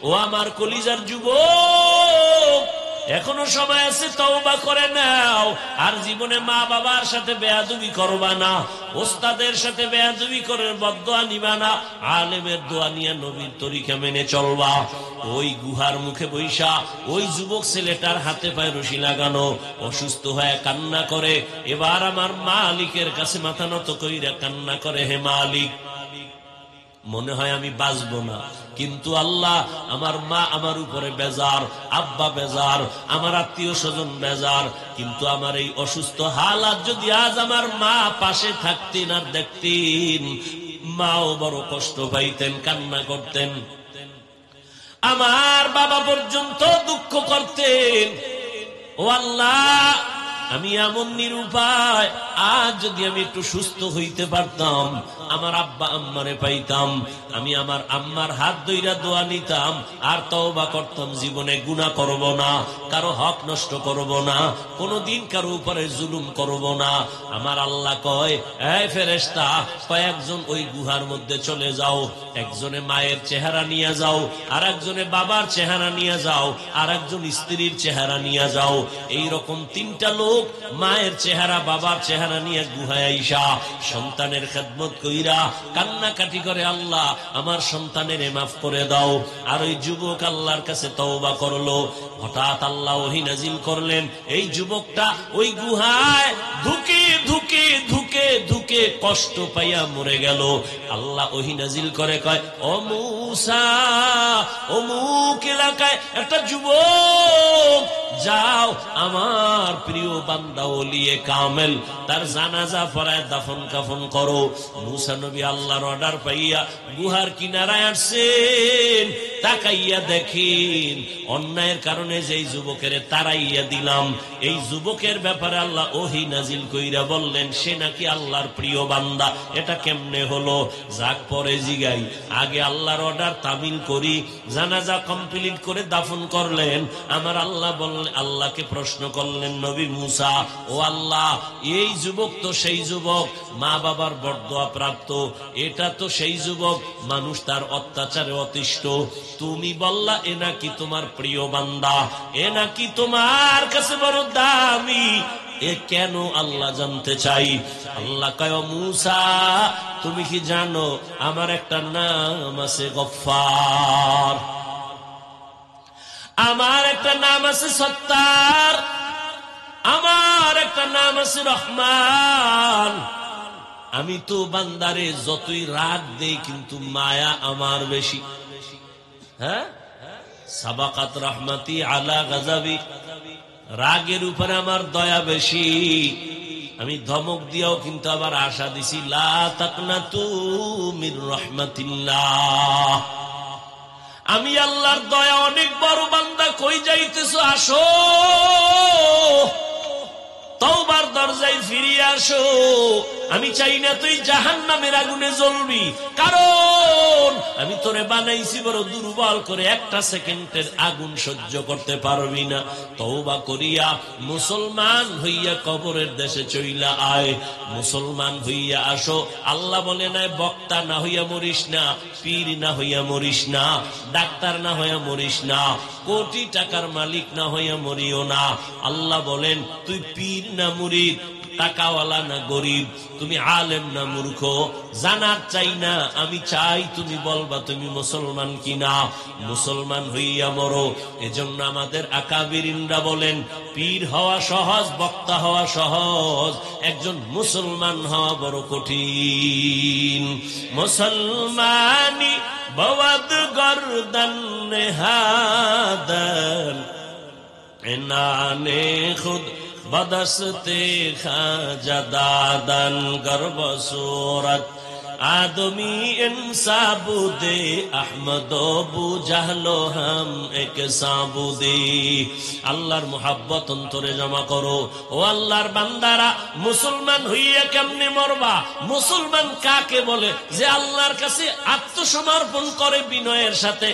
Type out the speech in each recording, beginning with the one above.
ও আমার কলিজার যুবক, এখনো সময় আছে, তওবা করে নাও। আর জীবনে মা বাবার সাথে বেয়াদবি করবা না, ওস্তাদের সাথে বেয়াদবি করে বদদোয়া নিবা না, আলেমের দোয়া নিয়ে নবীর তরিকা মেনে চলবা। ওই গুহার মুখে বৈশা ওই যুবক ছেলেটার হাতে পায়ে রশি লাগানো, অসুস্থ হয়ে কান্না করে। এবার আমার মালিকের কাছে মাথা নত কইরা কান্না করে, হে মালিক, মনে হয় আমি বাঁচবো না, কিন্তু আল্লাহ, আমার মা আমার উপরে বেজার, আব্বা বেজার, আমার আত্মীয় স্বজন বেজার, কিন্তু আমার এই অসুস্থ হালাত যদি আজ আমার মা পাশে থাকতেন আর দেখতেন, মাও বড় কষ্ট পাইতেন, কান্না করতেন, আমার বাবা পর্যন্ত দুঃখ করতেন। ও আল্লাহ, আমি এমন নিরুপায়, আজ যদি আমি একটু সুস্থ হইতে পারতাম, আমার আব্বা আম্মারে পাইতাম, আমি আমার আম্মার হাত ধইরা দোয়া নিতাম, আর তওবা করতাম, জীবনে গুনাহ করব না, কারো হক নষ্ট করব না, কোনদিন কারো উপরে জুলুম করব না। আমার আল্লাহ কয়, এই ফেরেশতা, কয়েকজন ওই গুহার মধ্যে চলে যাও, একজনে মায়ের চেহারা নিয়ে যাও, আর একজনে বাবার চেহারা নিয়ে যাও, আর একজন স্ত্রীর চেহারা নিয়ে যাও। এইরকম তিনটা লোক মায়ের চেহারা বাবার চেহারা নিয়ে গুহায় আইসা সন্তানের খেদমত কইরা কান্নাকাটি করে, আল্লাহ আমার সন্তানের মাফ করে দাও। আর ওই যুবক আল্লাহর কাছে তওবা করলো। হঠাৎ আল্লাহ ওহী নাজিল করলেন, এই যুবকটা ওই গুহায় ধুকে ধুকে ধুকে ধুকে কষ্ট পাইয়া মরে গেল। আল্লাহ ওহী নাজিল করে কয়, ও মূসা, অমুক এলাকায় একটা যুবক, যাও আমার প্রিয় বান্দা ওলিয়ে কামেল, তার জানাজা পড়ায় দাফন কাফন করো। মূসা নবী আল্লাহর অর্ডার পাইয়া গুহার কিনারায় আসছেন, তাকাইয়া দেখেন অন্যায়ের কারণে যেই যুবকের তারাইয়া দিলাম, এই যুবকের ব্যাপারে আল্লাহ ওহী নাজিল কইরা বললেন, সে নাকি আল্লাহর প্রিয় বান্দা। এটা কেমনে হলো? যাক পরে জিগাই, আগে আল্লাহর অর্ডার তামিল করি, জানাজা কমপ্লিট করে দাফন করলেন। আমার আল্লাহ বললেন, আল্লাহকে প্রশ্ন করলেন নবী মূসা, ও আল্লাহ, এই যুবক তো সেই যুবক মা বাবার বরদোয়া প্রাপ্ত, এটা তো সেই যুবক মানুষ তার অত্যাচারে অতিষ্ঠ, তুমি বললা এ নাকি তোমার প্রিয় বান্দা, এ নাকি তোমার কাছে বড় দামি, এ কেন আল্লাহ জানতে চাই। আল্লাহ কয়, মূসা তুমি কি জানো আমার একটা নাম আছে গফফার, আমার একটা নাম আছে সত্তার, আমার একটা নাম আছে রহমান। আমি তো বান্দারে যতই রাগ দেই, কিন্তু মায়া আমার বেশি। হ্যাঁ, সাবাকাত রহমতি আলা গাজাবি, রাগের উপরে আমার দয়া বেশি। আমি ধমক দিয়াও কিন্তু আবার আশা দিছি, লা তাকনাতু মির রহমাতিল্লাহ। আমি আল্লাহর দয়া অনেক বড়, বান্দা কই যাইতেছো, আসো তওবার দরজায় ফিরিয়ে আসো। আমি চাই না তুই জাহান্নামের আগুনে জ্বলবি, কারণ আমি তোরে বানাইছি বড় দুর্বল করে, একটা সেকেন্ডের আগুন সহ্য করতে পারবি না। তওবা করিয়া মুসলমান হইয়া কবরের দেশে চইলা আয়, মুসলমান হইয়া আসো। আল্লাহ বলে নাই, বক্তা না হইয়া মরিস না, পীর না হইয়া মরিস না, ডাক্তার না হইয়া মরিস না, কোটি টাকার মালিক না হইয়া মরিও না। আল্লাহ বলেন, তুই পীর না মুরিদ, টাকাওয়ালা না গরিব, তুমি আলেম না মূর্খ, জানার চাই না, আমি চাই তুমি বলবা তুমি মুসলমান কিনা। মুসলমান হইয়া মরো। এজন্য আমাদের আকাবিরিনরা বলেন, পীর হওয়া সহজ, বক্তা হওয়া সহজ, একজন মুসলমান হওয়া বড় কঠিন। মুসলমানি বওয়াদ গর্দান নেহাদান, এনানে খুদ বদস্তে খাজা দাদান গর্ব সুরত आदमी इंसाबुदे अहमदो बुझलो हम एक साबुदे। আল্লাহর মুহাব্বত অন্তরে জমা করো। ও আল্লাহর বান্দারা, মুসলমান হইয়া কেমনে মরবা? মুসলমান কাকে বলে? যে আল্লাহর কাছে আত্মসমর্পণ করে বিনয়ের সাথে,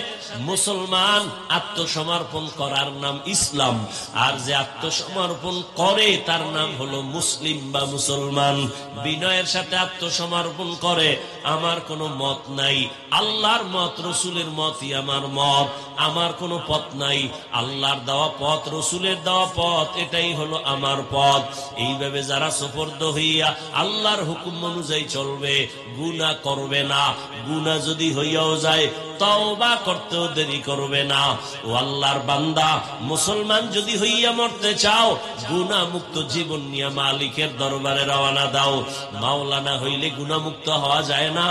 মুসলমান আত্মসমর্পণ করার নাম ইসলাম, আর যে আত্মসমর্পণ করে তার নাম হলো মুসলিম বা মুসলমান। বিনয়ের সাথে আত্মসমর্পণ করে, আমার কোনো মত নাই, আল্লাহর মত রসুলের মতই আমার মত, আমার কোনো পথ নাই, আল্লাহর দেওয়া পথ রসুলের দেওয়া পথ এটাই হলো আমার পথ। এইভাবে যারা সুপর্দ হইয়া আল্লাহর হুকুম অনুযায়ী চলবে, গুনাহ করবে না, গুনাহ যদি হইয়াও যায় তওবা করতেও দেরি করবে না। ও আল্লাহর বান্দা, মুসলমান যদি হইয়া মরতে চাও, গুনাহ মুক্ত জীবন নিয়ে মালিকের দরবারে রওনা দাও। মাওলানা হইলে গুনাহ মুক্ত হওয়া যায় না,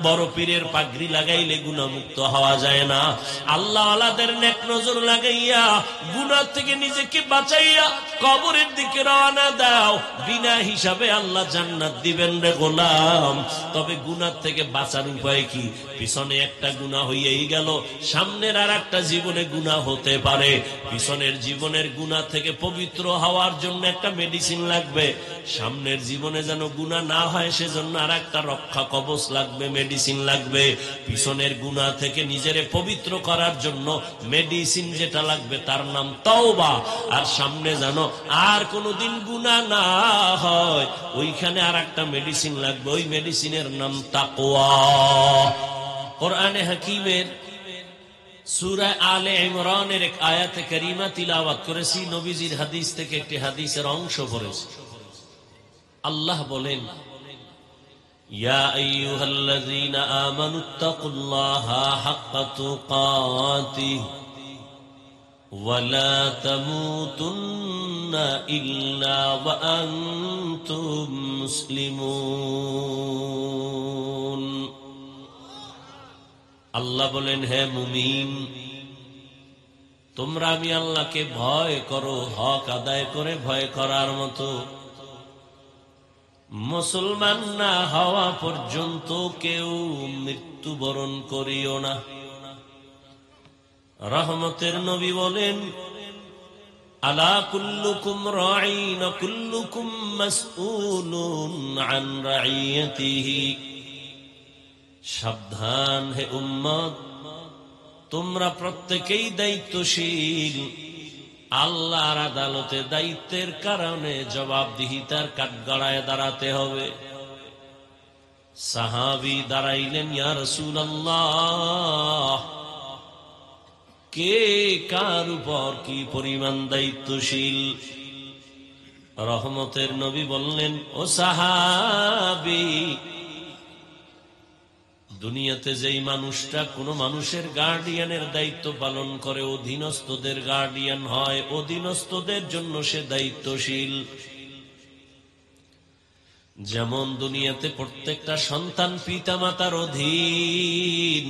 বড় পীরের পাগড়ি লাগাইলে গুনাহ মুক্ত হওয়া যায় না। আল্লাহ আল্লাহদের নেক নজর লাগাইয়া গুনাহ থেকে নিজেকে বাঁচাইয়া কবরের দিকে রওনা দাও, বিনা হিসাবে আল্লাহ জান্নাত দিবেন রে গোলাম। তবে গুনাহ থেকে বাঁচার উপায় কি? পিছনে একটা গুনাহ হইয়াই গেল, সামনের আর একটা জীবনে গুনাহ হতে পারে। পিছনের জীবনের গুনাহ থেকে পবিত্র হওয়ার জন্য একটা মেডিসিন লাগবে, সামনের জীবনে যেন গুনাহ না হয় সেজন্য আর একটা রক্ষা কবচ লাগবে, মেডিসিন লাগবে। পিছনের গুনাহ থেকে নিজেরে পবিত্র করার জন্য মেডিসিন যেটা লাগবে তার নাম তওবা। আর সামনে যেন আর কোনোদিন গুনাহ না হয়, ওইখানে আর একটা মেডিসিন লাগবে, ওই মেডিসিনের নাম তাকওয়া। কোরআনে হাকিমের সূরা আলে ইমরানের এক আয়াতে কারিমা তিলাওয়াত করেছি, নবীজির হাদিস থেকে একটি হাদিসের অংশ পড়েছি। আল্লাহ বলেন, ইয়া আইয়ুহাল্লাযীনা আমানুত্তাকুল্লাহা হাক্কা তুকাতিহি ওয়া লা তামুতুন্না ইল্লা ওয়া আনতুম মুসলিমুন। আল্লাহ বলেন, হে মুমিন, তোমরা আমি আল্লাহকে ভয় করো, হক আদায় করে ভয় করার মতো। মুসলমান না হওয়া পর্যন্ত কেউ মৃত্যুবরণ করিও না। রহমতের নবী বলেন, আলা কুল্লুকুম রাঈন ওয়া কুল্লুকুম মাসউলুন আন রাঈয়াতিহি। সাবধান হে উম্মত, তোমরা প্রত্যেকেই দায়িত্বশীল। আল্লাহর আদালতে দায়িত্বের কারণে জবাবদিহিতার কাঠগড়ায় দাঁড়াতে হবে। সাহাবী দাঁড়াইলেন, ইয়া রাসূলুল্লাহ, কে কার উপর কি পরিমাণ দায়িত্বশীল? রহমতের নবী বললেন, ও সাহাবী, দুনিয়াতে যেই মানুষটা কোন মানুষের গার্ডিয়ানের দায়িত্ব পালন করে, অধীনস্থদের গার্ডিয়ান হয়, অধীনস্থদের জন্য সে দায়িত্বশীল। যেমন দুনিয়াতে প্রত্যেকটা সন্তান পিতা মাতার অধীন,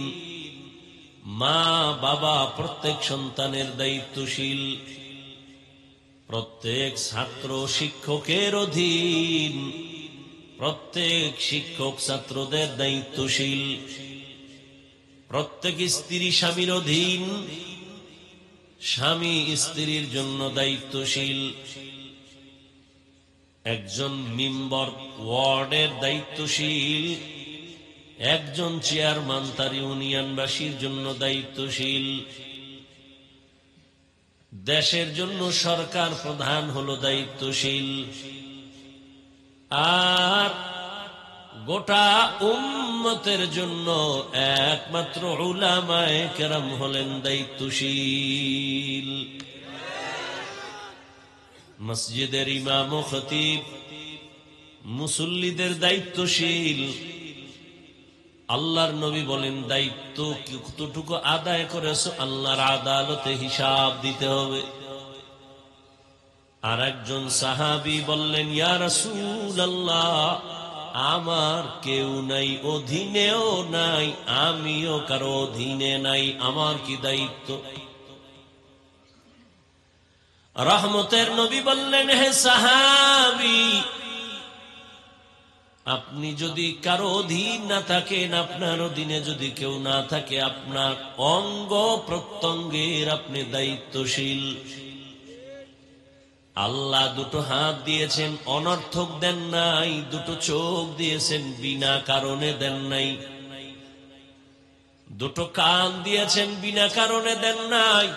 মা বাবা প্রত্যেক সন্তানের দায়িত্বশীল, প্রত্যেক ছাত্র শিক্ষকের অধীন, প্রত্যেক শিক্ষক ছাত্রদের দায়িত্বশীল, প্রত্যেক স্ত্রী স্বামীর অধীন, স্বামী স্ত্রীর জন্য দায়িত্বশীল, একজন মেম্বার ওয়ার্ডের দায়িত্বশীল, একজন চেয়ারম্যান তার ইউনিয়নবাসীর জন্য দায়িত্বশীল, দেশের জন্য সরকার প্রধান হলো দায়িত্বশীল, আর গোটা উম্মতের জন্য একমাত্র উলামায়ে কেরাম হলেন দায়িত্বশীল। মসজিদের ইমাম ও খতিব মুসল্লিদের দায়িত্বশীল। আল্লাহর নবী বলেন, দায়িত্ব কতটুকু আদায় করেছো আল্লাহর আদালতে হিসাব দিতে হবে। আর একজন সাহাবী বললেন, ইয়া রাসূলুল্লাহ, আমার কেউ নাই, অধীনেও নাই, আমিও কারো অধীনে নাই, আমার কি দায়িত্ব? রহমতের নবী বললেন, হে সাহাবী, আপনি যদি কারো অধীন না থাকেন, আপনার অধীনে যদি কেউ না থাকে, আপনার অঙ্গ প্রত্যঙ্গের আপনি দায়িত্বশীল। আল্লাহ দুটো হাত দিয়েছেন, অনর্থক দেন নাই, দুটো চোখ দিয়েছেন, বিনা কারণে দেন নাই। দুটো কান দিয়েছেন, বিনা কারণে দেন নাই।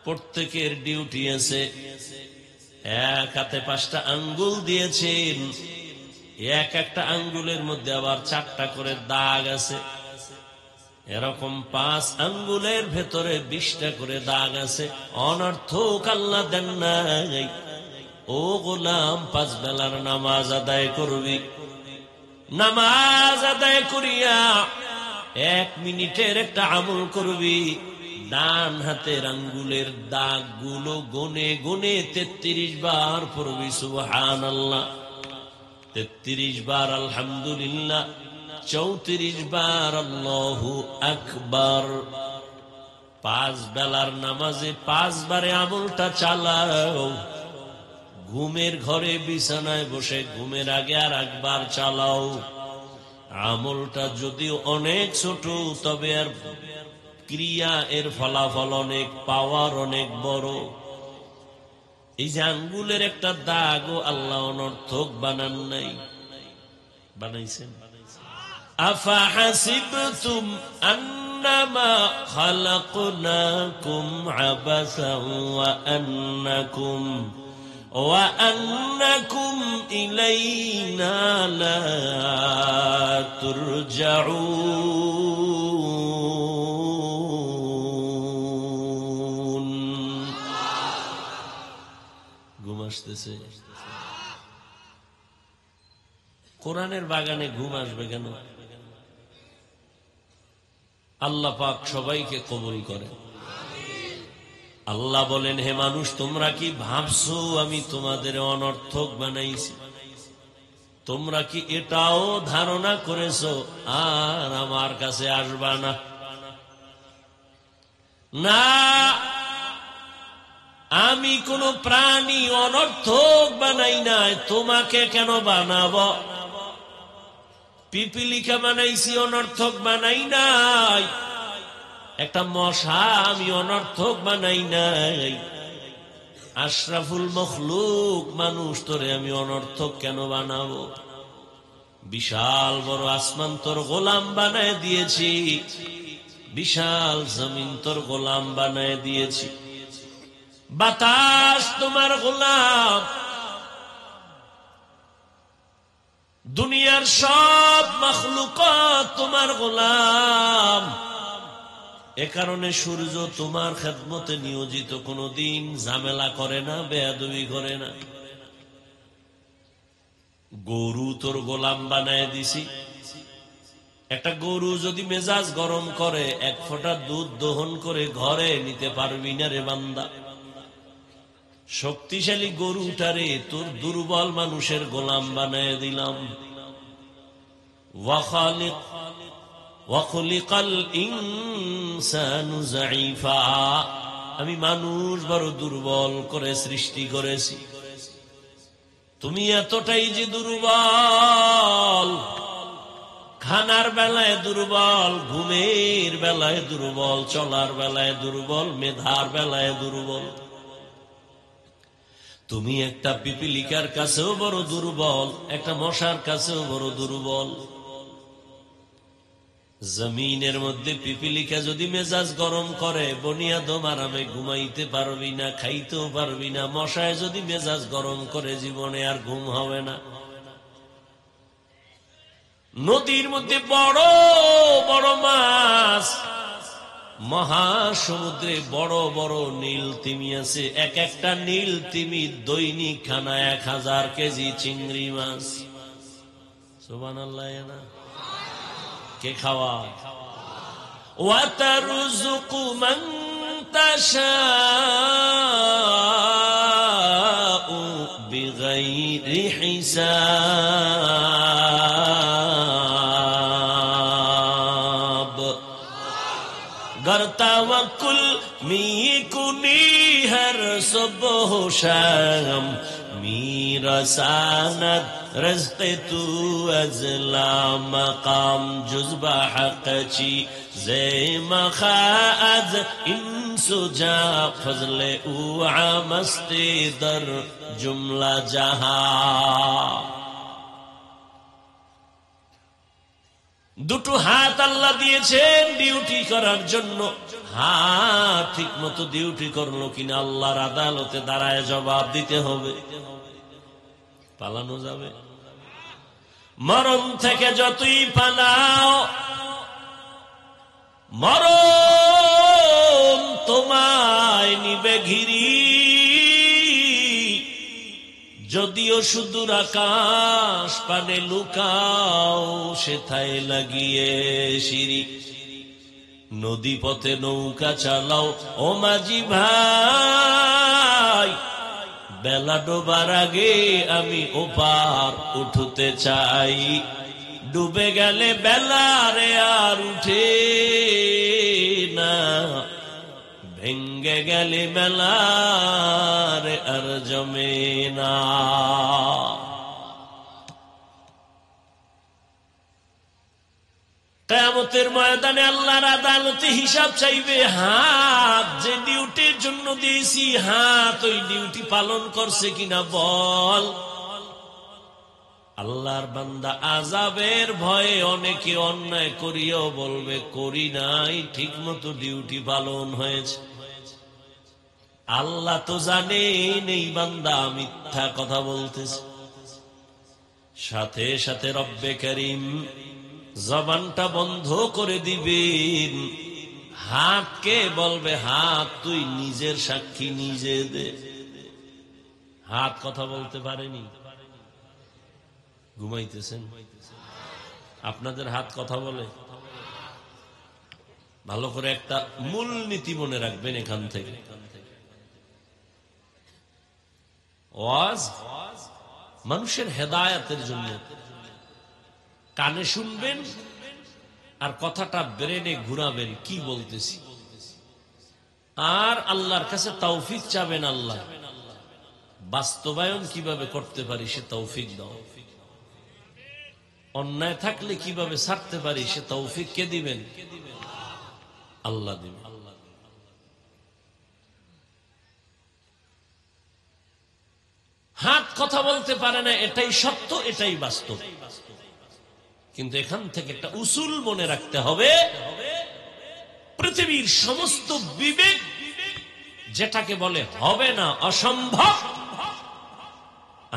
প্রত্যেকের ডিউটি আছে। এক হাতে 5টা আঙ্গুল দিয়েছেন, এক একটা আঙ্গুলের মধ্যে আবার 4টা করে দাগ আছে। এরকম 5 আঙ্গুলের ভেতরে 20টা করে দাগ আছে। অনর্থক আল্লাহ দেন নাই। ও গোলাম, 5 বেলার নামাজ আদায় করবি, নামাজ আদায় করিয়া 1 মিনিটের একটা আমল করবি। ডান হাতের আঙ্গুলের দাগ গুলো গুনে গুনে 33 বার পড়বি সুবহানাল্লাহ, 33 বার আলহামদুলিল্লাহ, 34 বার আল্লাহু আকবার। 5 বেলার নামাজে 5 বারে আমলটা চালাও। ঘুমের ঘরে বিছানায় বসে ঘুমের আগে আর একবার চালাও। আমলটা যদিও অনেক ছোট, তবে আর ক্রিয়া, এর ফলাফল অনেক, পাওয়ার অনেক বড়। এই যে আঙ্গুলের একটা দাগও আল্লাহ অনর্থক বানান নাই, বানাইছেন। আফা হাসিবতুম আন্নামা খালাকনাকুম আবাসান ওয়া আন্নাকুম ইলাইনা লা তুরজাউন। ঘুম আসতেছে? কোরআনের বাগানে ঘুম আসবে কেন? আল্লাহ পাক সবাইকে কবুল করে। আল্লাহ বলেন, হে মানুষ, তোমরা কি ভাবছো আমি তোমাদের অনর্থক বানাইছি? তোমরা কি এটাও ধারণা করেছো আর আমার কাছে আসবা না? না, আমি কোন প্রাণী অনর্থক বানাই নাই। তোমাকে কেন বানাবো? পিপিলিকা বানাইছি, অনর্থক বানাই নাই। একটা মশা আমি অনর্থক বানাই নাই। আশরাফুল মখলুক মানুষ, তোরে আমি অনর্থক কেন বানাবো? বিশাল বড় আসমান তোর গোলাম বানায় দিয়েছি, বিশাল জমিন তোর গোলাম বানায় দিয়েছি। বাতাস তোমার গোলাম, দুনিয়ার সব মখলুকাত তোমার গোলাম। এ কারণে সূর্য তোমার খেদমতে নিয়োজিত, কোনদিন ঝামেলা করে না, বেয়াদবি করে না। গরু তোর গোলাম বানায় দিছি। একটা গরু যদি মেজাজ গরম করে, 1 ফোঁটা দুধ দহন করে ঘরে নিতে পারবি না রে বান্দা। শক্তিশালী গরুটারে তোর দুর্বল মানুষের গোলাম বানায় দিলাম। ওয়াখলিকাল ইনসানু যায়ীফা, আমি মানুষ বড় দুর্বল করে সৃষ্টি করেছি। তুমি এতটাই যে দুর্বল, খানার বেলায় দুর্বল, ঘুমের বেলায় দুর্বল, চলার বেলায় দুর্বল, মেধার বেলায় দুর্বল। তুমি একটা পিপিলিকার কাছেও বড় দুর্বল, একটা মশার কাছেও বড় দুর্বল। জমিনের মধ্যে পিপিলিকা যদি মেজাজ গরম করে, বনিয়াদম আরামে ঘুমাইতে পারবি না, খাইতেও পারবি না। মশায় যদি মেজাজ গরম করে, জীবনে আর ঘুম হবে না। নদীর মধ্যে বড় বড় মাছ, মহাসমুদ্রে বড় বড় নীল তিমি আছে। এক একটা নীল তিমি দৈনিক খানা 1000 কেজি চিংড়ি মাছ। সুবহানাল্লাহ। না কে খাওয়ায়? ওয়াতারযুকু মান তাশাউ বিগাইরি হিসাব। गर तवक्कुल मी कुनी हर सुबह शाम, मेरा सानद रज़्क़ तू अज़ला मकाम जुज़्बा हक़ची ज़े मखाअज़ इंसुजा फज़ले उ आमस्ते दर जुमला जहां। দুটো হাত আল্লাহ দিয়েছেন ডিউটি করার জন্য। হাত ঠিক মতো ডিউটি করলো কিনা আল্লাহর আদালতে দাঁড়ায় জবাব দিতে হবে। পালানো যাবে? মরণ থেকে যতই পালাও, মরণ তোমায় নিবে ঘিরি। যদিও সুদূর আকাশ পানে লুকাও, সেথায় লাগিয়ে সিঁড়ি। নদী পথে নৌকা চালাও ও মাঝি ভাই, বেলা ডোবার আগে আমি ওপার উঠতে চাই। ডুবে গেলে বেলারে আর উঠে না, ভেঙ্গে গেলে বেলারে আর জমে না। কিয়ামতের ময়দানে আল্লাহর আদালতে হিসাব চাইবে। হাত যে ডিউটির জন্য দিয়েছি, হাত ওই ডিউটি পালন করছে কিনা বল। আল্লাহর বান্দা আযাবের ভয়ে অনেকে অন্যায় করিও বলবে করি নাই, ঠিক মতো ডিউটি পালন হয়েছে। আল্লাহ তো জানেন এই বান্দা মিথ্যা কথা বলতেছে। সাথে সাথে রব্বে করিম জবানটা বন্ধ করে দিবেন। হাতকে বলবে, হাত তুই নিজের সাক্ষী নিজে দে। হাত কথা বলতে পারেনি। ঘুমাইতেছেন? আপনাদের হাত কথা বলে? ভালো করে একটা মূল নীতি মনে রাখবেন এখান থেকে। ওয়াজ মানুষের হেদায়েতের জন্য। কানে শুনবেন আর কথাটা ব্রেনে ঘুরাবেন কি বলতেছি, আর আল্লাহর কাছে তৌফিক চাবেন। আল্লাহ বাস্তবায়ন কিভাবে করতে পারি সে তৌফিক দাও। অন্যায় থাকলে কিভাবে ছাড়তে পারি সে তৌফিক কে দিবেন? আল্লাহ দিবেন। হাত কথা বলতে পারে না, এটাই সত্য, এটাই বাস্তব। কিন্তু এখান থেকে একটা উসুল মনে রাখতে হবে। পৃথিবীর সমস্ত বিবেক যেটাকে বলে হবে না, অসম্ভব,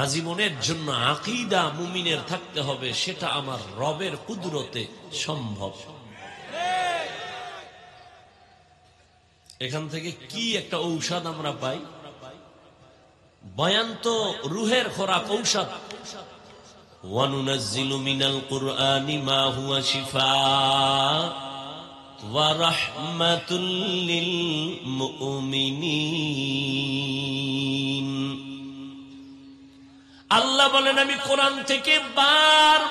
আজীবনের জন্য আকীদা মুমিনের থাকতে হবে সেটা আমার রবের কুদরতে সম্ভব। এখান থেকে কি একটা ঔষধ আমরা পাই। বয়ান তো রুহের খোরাক, ঔষধ। ওয়ানুনাজ্জিলু মিনাল কুরআনি মা হুয়া শিফাআ ওয়া রাহমাতুল লিল মুমিনিন। আল্লাহ বলেন আমি কোরআন থেকে বার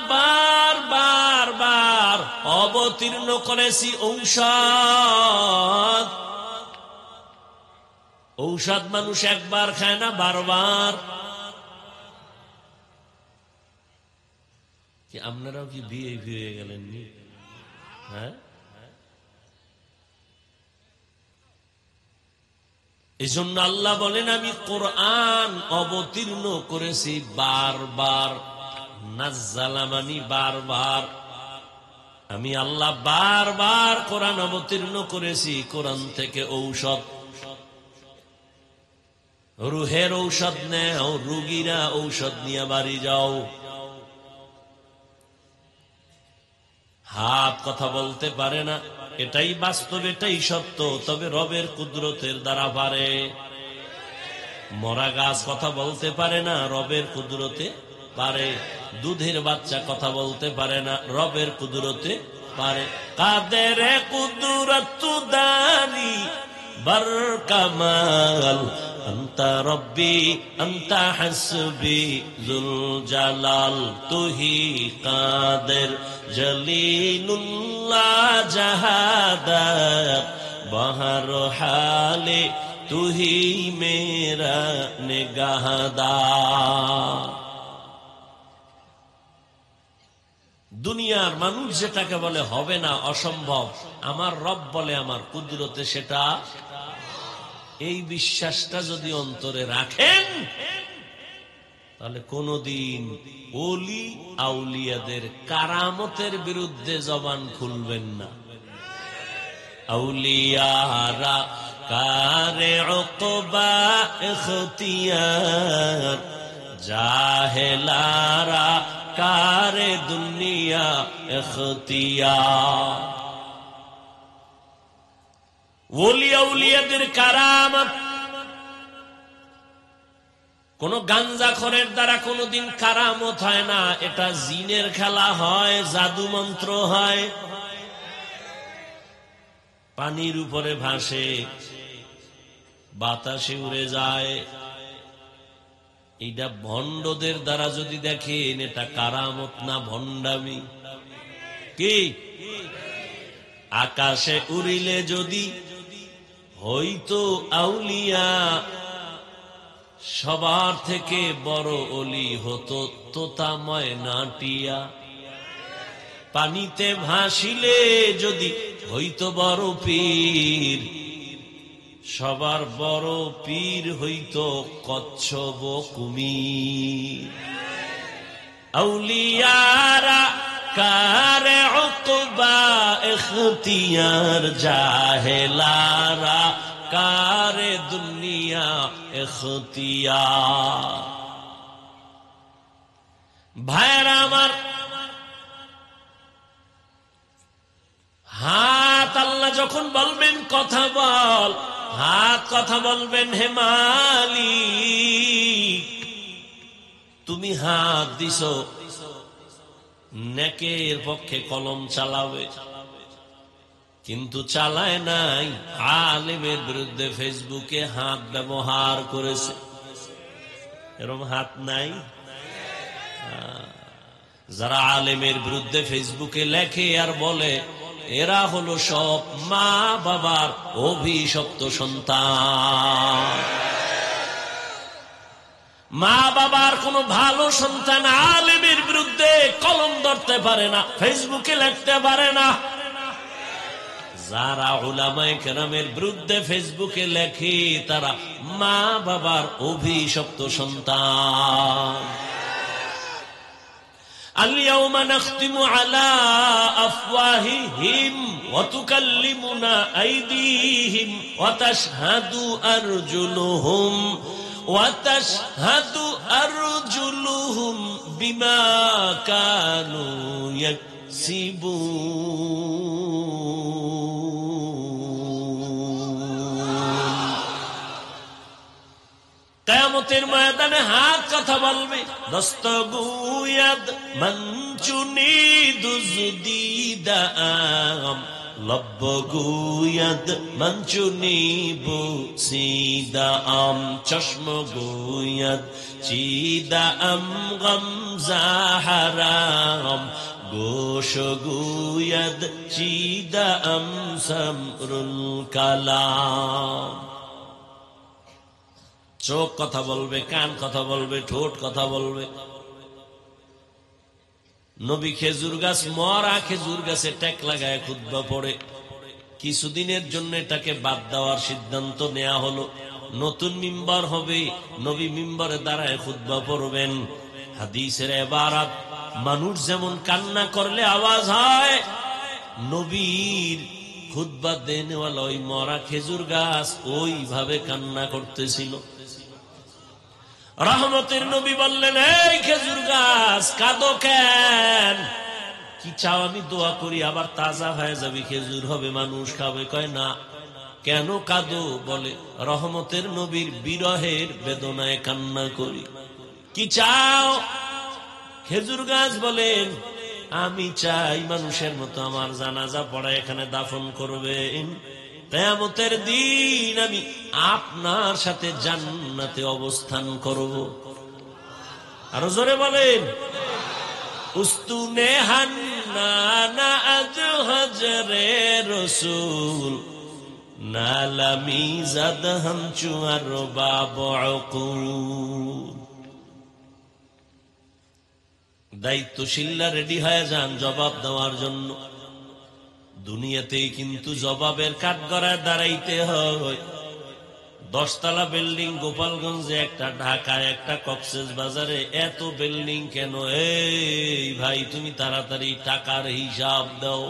অবতীর্ণ করেছি ঔষধ। ঔষধ মানুষ একবার খায় না, বারবার। কি আপনারাও কি বিয়ে হয়ে গেলেন? হ্যাঁ, এই জন্য আল্লাহ বলেন আমি কোরআন অবতীর্ণ করেছি বারবার। নাজ্জালা মানি বারবার। আমি আল্লাহ বারবার কোরআন অবতীর্ণ করেছি। কোরআন থেকে ঔষধ, রুহের ঔষধ নেও, রোগীরা ঔষধ নিয়ে বাড়ি যাও। হাত কথা বলতে পারে না, এটাই বাস্তব, এটাই সত্য। তবে রবের কুদরতের দ্বারা পারে। মরা গাছ কথা বলতে পারে না, রবের কুদরতে পারে। দুধের বাচ্চা কথা বলতে পারে না, রবের কুদরতে পারে। কাদের কুদরত দানি বার কামাল আন্তা রব্বি আন্তা হাসবি যুল জালাল। তুহি কাদের জলিলুল্লাহ জাহাদাত বহর হালে তুহি মেরা নিগাহদার। দুনিয়ার মানুষ যেটাকে বলে হবে না, অসম্ভব, আমার রব বলে আমার কুদরতে সেটা। এই বিশ্বাসটা যদি অন্তরে রাখেন তাহলে কোনদিন ওলি আউলিয়াদের কারামতের বিরুদ্ধে জবান খুলবেন না। আউলিয়ারা কারে উকবা ইখতিয়ার, জাহেলারা কারে দুনিয়া ইখতিয়ার। ওলি আউলিয়াদের কারামত কোন গাঞ্জাখোরের দ্বারা কোনদিন কারামত হয় না। এটা জিনের খেলা হয়, জাদু মন্ত্র হয়। পানির উপরে ভাসে, বাতাসে উড়ে যায়। এইটা ভণ্ডদের দ্বারা যদি দেখেন এটা কারামত না ভণ্ডামি। কি আকাশে উড়িলে যদি হইতো আউলিয়া, সবার থেকে বড় অলি হতো তোতা ময়নাটিয়া। পানিতে ভাসিলে যদি হইতো বড় পীর, সবার বড় পীর হইতো কচ্ছপ কুমির। আউলিয়ারা কারে উকবা ইখতিয়ার, জাহেলারা কারে দুনিয়া ইখতিয়ার। ভাইরা আমার, হাত আল্লাহ যখন বলবেন কথা বল, হাত কথা বলবেন, হে মালিক তুমি হাত দিছো, নেকের পক্ষে কলম চালাবে, কিন্তু চালায় নাই, আলেমের বিরুদ্ধে ফেসবুকে হাত ব্যবহার করেছে। এরকম হাত নাই? যারা আলেমের বিরুদ্ধে ফেসবুকে লেখে আর বলে এরা হলো সব মা বাবার অভিশপ্ত সন্তান। মা বাবার কোন ভালো সন্তান আলেমের বিরুদ্ধে কলম ধরতে পারে না, ফেসবুকে লিখতে পারে না। যারা উলামায়ে কেরামের বিরুদ্ধে ফেসবুকে লেখে তারা মা বাবার অভিশপ্ত সন্তান। اليوم نختم على أفواههم وتكلمنا أيديهم وتشهد أرجلهم بما كانوا يكسبون। কিয়ামতের ময়দানে হাত কথা বলবে। দস্তগুয়াদ মঞ্চুনি দুজদিদাম, লব্বগুয়াদ মঞ্চুনি বুসিদাম, চশমগুয়াদ চিদাম গমজাহারাম, গোশগুয়াদ চিদাম সমরুল কালাম। চোখ কথা বলবে, কান কথা বলবে, ঠোঁট কথা বলবে। নবী খেজুর গাছ, মরা খেজুর গাছে ট্যাক লাগায় খুতবা পড়ে। কিছুদিনের জন্য এটাকে বাদ দেওয়ার সিদ্ধান্ত নেওয়া হলো। নতুন মিম্বার হবে, নবী মিম্বারে দাঁড়ায় খুতবা পড়বেন। হাদিসের ইবারত, মানুষ যেমন কান্না করলে আওয়াজ হয়, নবীর খুতবা দেনেওয়ালা ওই মরা খেজুর গাছ ওইভাবে কান্না করতেছিল। রহমতের নবী বললেন, এই খেজুর গাছ কাঁদো কেন? কি চাও আমি দোয়া করি আবার তাজা হয়ে যাবে, খেজুর হবে, মানুষ খাবে? কয় না। কেন কাঁদো? বলে রহমতের নবীর বিরহের বেদনায় কান্না করি। কি চাও? খেজুর গাছ বলেন, আমি চাই মানুষের মতো আমার জানাজা পড়া এখানে দাফন করবেন, কিয়ামতের দিন আমি আপনার সাথে জান্নাতে অবস্থান করব। আরো জোরে বলেন, উস্তুনে হান্নানা আজ হজরে রসুল, নালামি জাদ হামচু আর বাবুল। দায়িত্বশীলরা রেডি হয়ে যান জবাব দেওয়ার জন্য। দুনিয়াতেই কিন্তু জবাবের কাঠগড়ায় দাঁড়াইতে হয়। 10 তলা বিল্ডিং গোপালগঞ্জে একটা, ঢাকায় একটা, কক্সেস বাজারে এত বিল্ডিং কেন? এই ভাই তুমি তাড়াতাড়ি টাকার হিসাব দাও।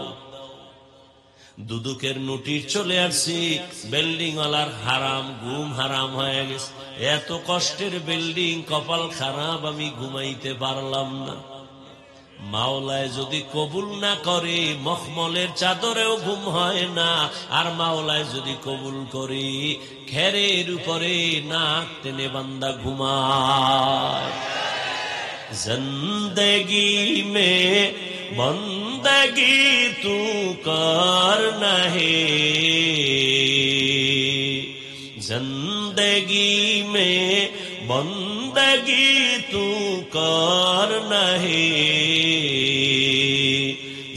দুদকের নোটিশ চলে আসছি, বিল্ডিং ওয়ালার হারাম, ঘুম হারাম হয়ে গেছে। এত কষ্টের বিল্ডিং, কপাল খারাপ, আমি ঘুমাইতে পারলাম না। মাওলায় যদি কবুল না করে মখমলের চাদরেও ঘুম হয় না, আর মাওলায় যদি কবুল করে খেরের উপরে নাক টেনে বান্দা ঘুমায়। জিন্দেগি মে বন্দগি তু করনা হে, জিন্দেগি মে বন্দগি তু করনা হে,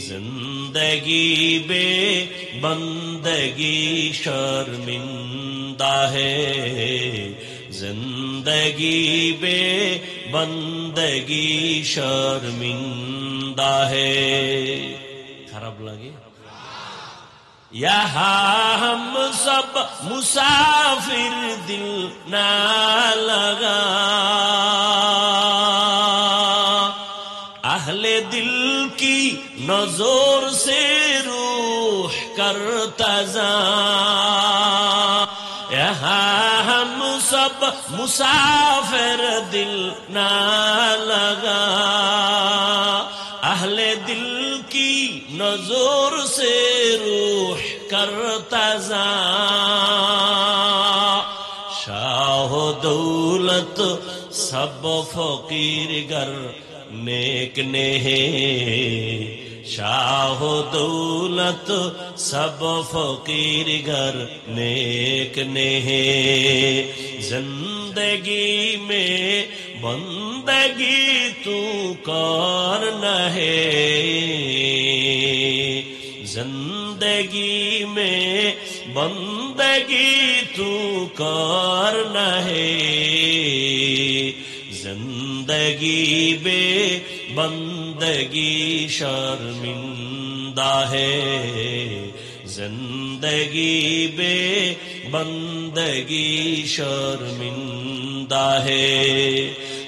জিন্দগি বে বন্দগি শর্মিন্দা হে, জিন্দগি বে বন্দগি শর্মিন্দা হে। খারাপ লাগে? یہاں ہم سب مسافر دل نہ لگا، اہل دل کی نظر سے روح کرتا جا، یہاں ہم سب مسافر دل نہ لگا، اہل دل کی نظر سے روح کرتا جا، شاہ دولت سب فقیر گر نیک نہیں، شاہ دولت سب فقیر گر نیک نہیں، زندگی میں بندگی تو کرنا ہے، زندگی میں بندگی تو کرنا ہے، زندگی بے بندگی شرمندہ ہے، زندگی بے بندگی شرمندہ ہے،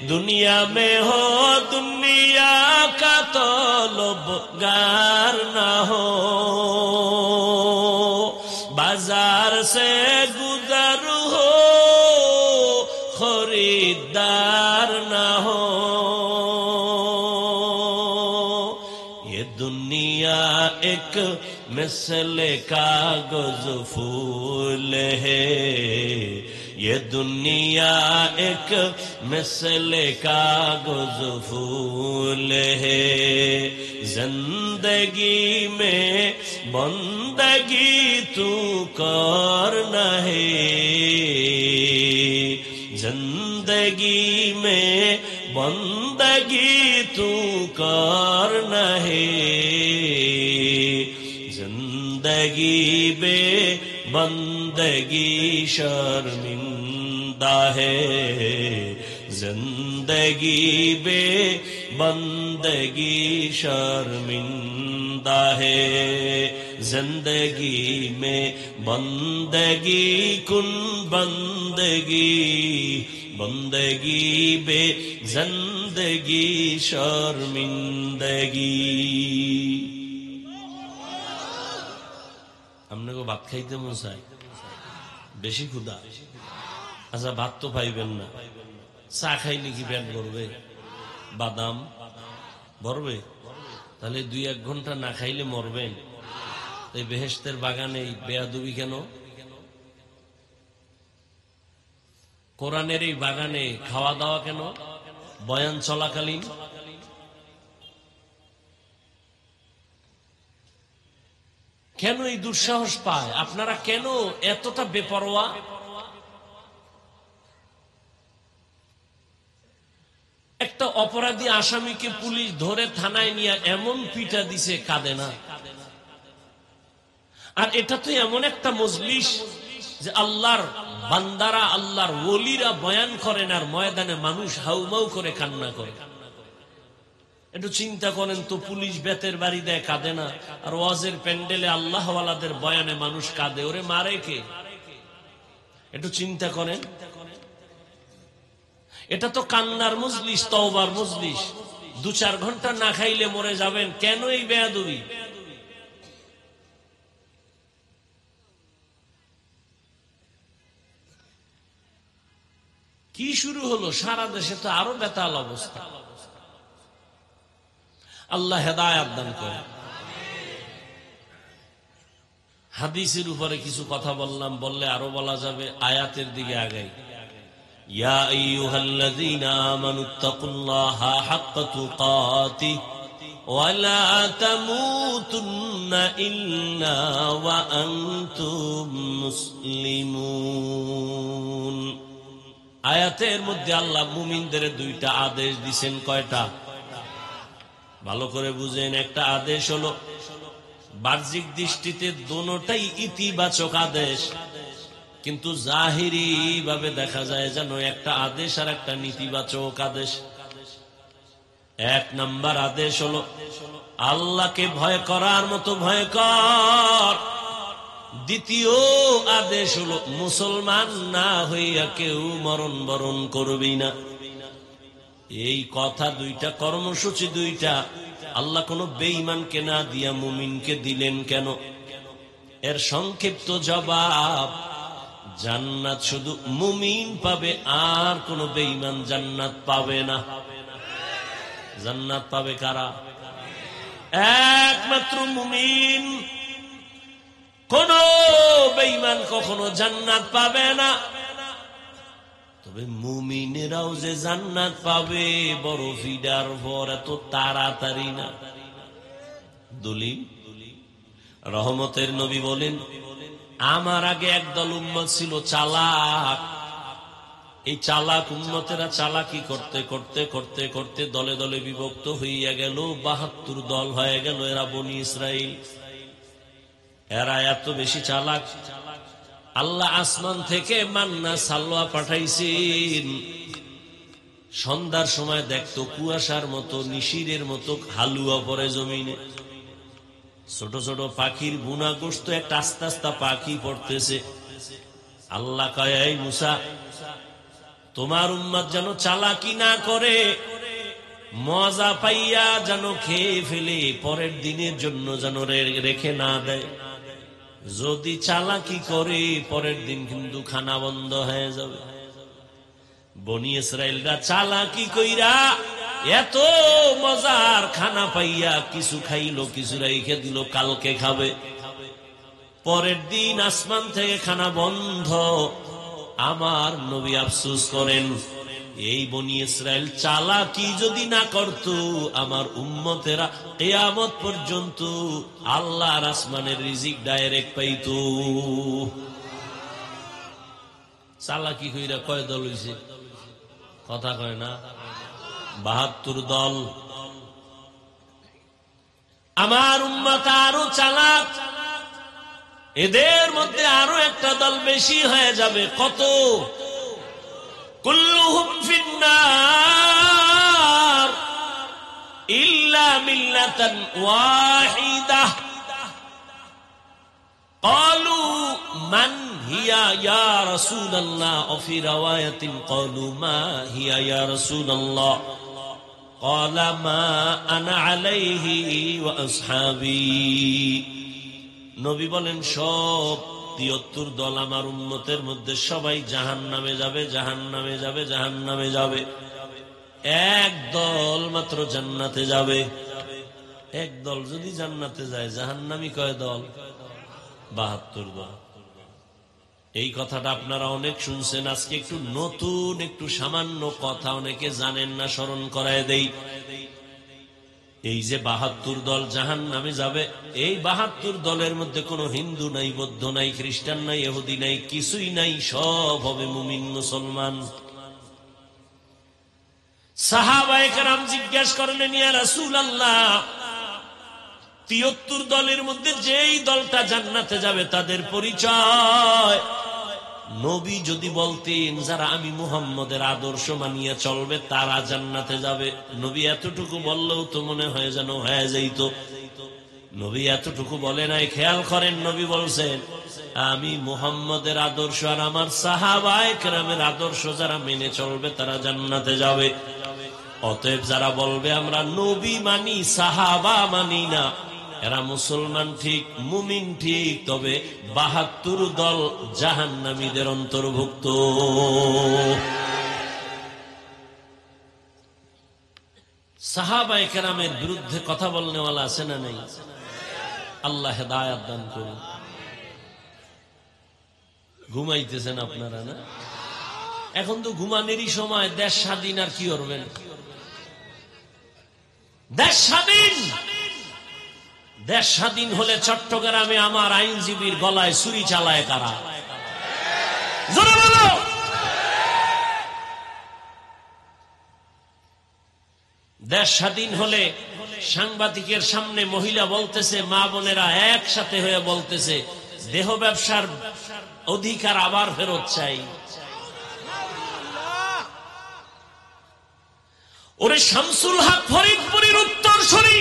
دنیا میں ہو دنیا کا طلبگار نہ ہو، بازار سے گزر ہو خریدار نہ ہو، یہ دنیا ایک مثل کاغذ پھول ہے، یہ دنیا ایک مثل کاغذ پھول ہے، زندگی میں بندگی تو کرنا ہے، زندگی میں بندگی تو کرنا ہے، زندگی بے بندگی شرمندہ ہے، زندگی بے بندگی شرمندہ ہے، زندگی میں بندگی کن بندگی، بندگی بے زندگی شرمندگی۔ আপনাকে ভাত খাইতে মন চাই, বেশি ক্ষুধা, আচ্ছা ভাত তো পাইবেন না, চা খাইলে কি পেট ভরবে? বাদাম ভরবে? তাহলে 2-1 ঘন্টা না খাইলে মরবেন। এই বেহেশতের বাগানে বেয়াদবি কেন? কোরআনের এই বাগানে খাওয়া দাওয়া কেন? বয়ান চলাকালীন কেন এই দুঃসাহস পায়? আপনারা কেন এতটা বেপরোয়া? একটা অপরাধী আসামিকে পুলিশ ধরে থানায় নিয়ে এমন পিটা দিছে, কাঁদে না। আর এটা তো এমন একটা মজলিস যে আল্লাহর বান্দারা, আল্লাহর ওলিরা বয়ান করেন আর ময়দানে মানুষ হাউমাউ করে কান্না করে। একটু চিন্তা করেন তো, পুলিশ বেতের বাড়ি দেয়, কাঁদে না, আর ওয়াজের প্যান্ডেলে আল্লাহওয়ালাদের বয়ানে মানুষ কাঁদে, ওরে মারে কে? একটু চিন্তা করেন, এটা তো কান্নার মজলিস, তওবার মজলিস। 2-4 ঘন্টা না খাইলে মরে যাবেন, কেন এই বেয়াদবি? কি শুরু হলো? সারা দেশে তো আরো বেতাল অবস্থা। আল্লাহ হেদায়েত দান করে। হাদিসের উপরে কিছু কথা বললাম, বললে আরো বলা যাবে, আয়াতের দিকে আগাই। ইয়া আইয়ুহাল্লাযীনা আমানুত্তাকুল্লাহা হাক্কা তুকাতিহি ওয়া লা তামুতুন্না ইল্লা ওয়া আনতুম মুসলিমুন। আয়াতের মধ্যে আল্লাহ মুমিনদের 2টা আদেশ দিবেন। কয়টা? ভালো করে বুঝেন। একটা আদেশ হলো বাহ্যিক দৃষ্টিতে দোনোটাই ইতিবাচক আদেশ, কিন্তু জাহিরি ভাবে দেখা যায় যেন একটা আদেশ আর একটা নেতিবাচক আদেশ। 1 নাম্বার আদেশ হলো আল্লাহকে ভয় করার মতো ভয় কর। দ্বিতীয় আদেশ হলো মুসলমান না হইয়া কেউ মরণ বরণ করবি না। এই কথা 2টা, কর্মসূচি 2টা আল্লাহ কোন বেঈমানকে না দিয়া মুমিনকে দিলেন কেন? এর সংক্ষিপ্ত জবাব, জান্নাত শুধু মুমিন পাবে, আর কোন বেঈমান জান্নাত পাবে না। জান্নাত পাবে কারা? একমাত্র মুমিন। কোন বেঈমান কখনো জান্নাত পাবে না। তবে মুমিনেরাও যে জান্নাত পাবে বড় ফিডার ভর, এত তাড়াতাড়ি না। দলিল, রহমতের নবী বলেন, আমার আগে একদল উম্মত ছিল চালাক। এই চালাক উম্মতেরা চালাকি করতে করতে করতে করতে দলে দলে বিভক্ত হইয়া গেল, 72 দল হয়ে গেল। এরা বনি ইসরাইল। এরা এত বেশি চালাক, আল্লাহ আসমান থেকে মান্না সালওয়া পাঠাইছেন। সন্ধ্যার সময় দেখতো কুয়াশার মতো, নিশিরের মতো হালুয়া পরে জমিনে। ছোট ছোট পাখির বুনা গোস্ত, একটা আস্তে আস্তে পাখি পড়তেছে। আল্লাহ কয়, এই মুসা, তোমার উম্মত যেন চালাকি না করে, মজা পাইয়া যেন খেয়ে ফেলে, পরের দিনের জন্য যেন রেখে না দেয়। যদি চালাকি করে পরের দিন কিন্তু খানা বন্ধ হয়ে যাবে। বনি ইসরাইলরা চালাকি কইরা এত মজার খানা পাইয়া কিছু খাইলো, কিছু রেখে দিল, কালকে খাবে। পরের দিন আসমান থেকে খানা বন্ধ। আমার নবী আফসোস করেন, এই বনি ইসরাইল চালাকি যদি না করত, আমার উম্মতেরা কিয়ামত পর্যন্ত আল্লাহর আসমানের রিজিক ডাইরেক্ট পাইত। চালাকি কইরা কয় দল হইছে? কথা কয় না, 72 দল। আমার উম্মত আরো চালাক, এদের মধ্যে আরো একটা দল বেশি হয়ে যাবে। কত? কুল্লুহুম ফিন্নার ইল্লা মিল্লাতান ওয়াহিদাহ। ক্বালু মান হিয়া ইয়া রাসূলুল্লাহ, ও ফি রাওয়ায়াতিন ক্বালু মা হিয়া ইয়া রাসূলুল্লাহ, ক্বালা মা আনা আলাইহি ওয়া আসহাবি। নবী বলেন, সব 73 দল আমার উম্মতের মধ্যে সবাই জাহান্নামে যাবে, জাহান্নামে যাবে, জাহান্নামে যাবে। এক দল মাত্র জান্নাতে যাবে। এক দল যদি জান্নাতে যায়, জাহান্নামী কয় দল? 72 দল। এই কথাটা আপনারা অনেক শুনছেন। আজকে একটু নতুন, একটু সামান্য কথা অনেকে জানেন না, স্মরণ করায় দেই। এই যে 72 দল জাহান্নামে যাবে, এই 72 দলের মধ্যে কোনো হিন্দু নাই, বৌদ্ধ নাই, খ্রিস্টান নাই, ইহুদি নাই, কিছুই নাই। সব হবে মুমিন, মুসলমান। সাহাবায়ে কেরাম জিজ্ঞাসা করলেন, ইয়া রাসূলুল্লাহ, 73 দলের মধ্যে যেই দলটা জান্নাতে যাবে তাদের পরিচয়। নবী যদি বলতেন, যারা আমি মুহাম্মদের আদর্শ মানিয়ে চলবে তারা জান্নাতে যাবে, নবী এতটুকু বললেও তো মনে হয় যেন হয়ে যাইত। নবী এতটুকু বলে নাই। খেয়াল করেন, নবী বলছেন আমি মুহাম্মদের আদর্শ আর আমার সাহাবায়ে কেরামের আদর্শ যারা মেনে চলবে তারা জান্নাতে যাবে। অতএব যারা বলবে আমরা নবী মানি সাহাবা মানি না, এরা মুসলমান ঠিক, মুমিন ঠিক, তবে ৭২ দল জাহান্নামীদের অন্তর্ভুক্ত। সাহাবায়ে কেরামের বিরুদ্ধে কথা বলনেওয়ালা আছে না নাই? আল্লাহ হেদায়েত দান করুন। ঘুমাইতেছেন আপনারা না? এখন তো ঘুমানেরই সময়। দেশ স্বাধীন, আর কি করবেন? দেশ স্বাধীন, দেশ স্বাধীন হলে চট্টগ্রামে আমার আইনজীবীর গলায় ছুরি চালায় কারা? জোরে বলো। দেশ স্বাধীন হলে সাংবাদিকের সামনে মহিলা বলতেছে, মা বোনেরা একসাথে হয়ে বলতেছে, দেহ ব্যবসার অধিকার আবার ফেরত চাই। ওরে শামসুল হক ফরিদপুরের উত্তরসূরি,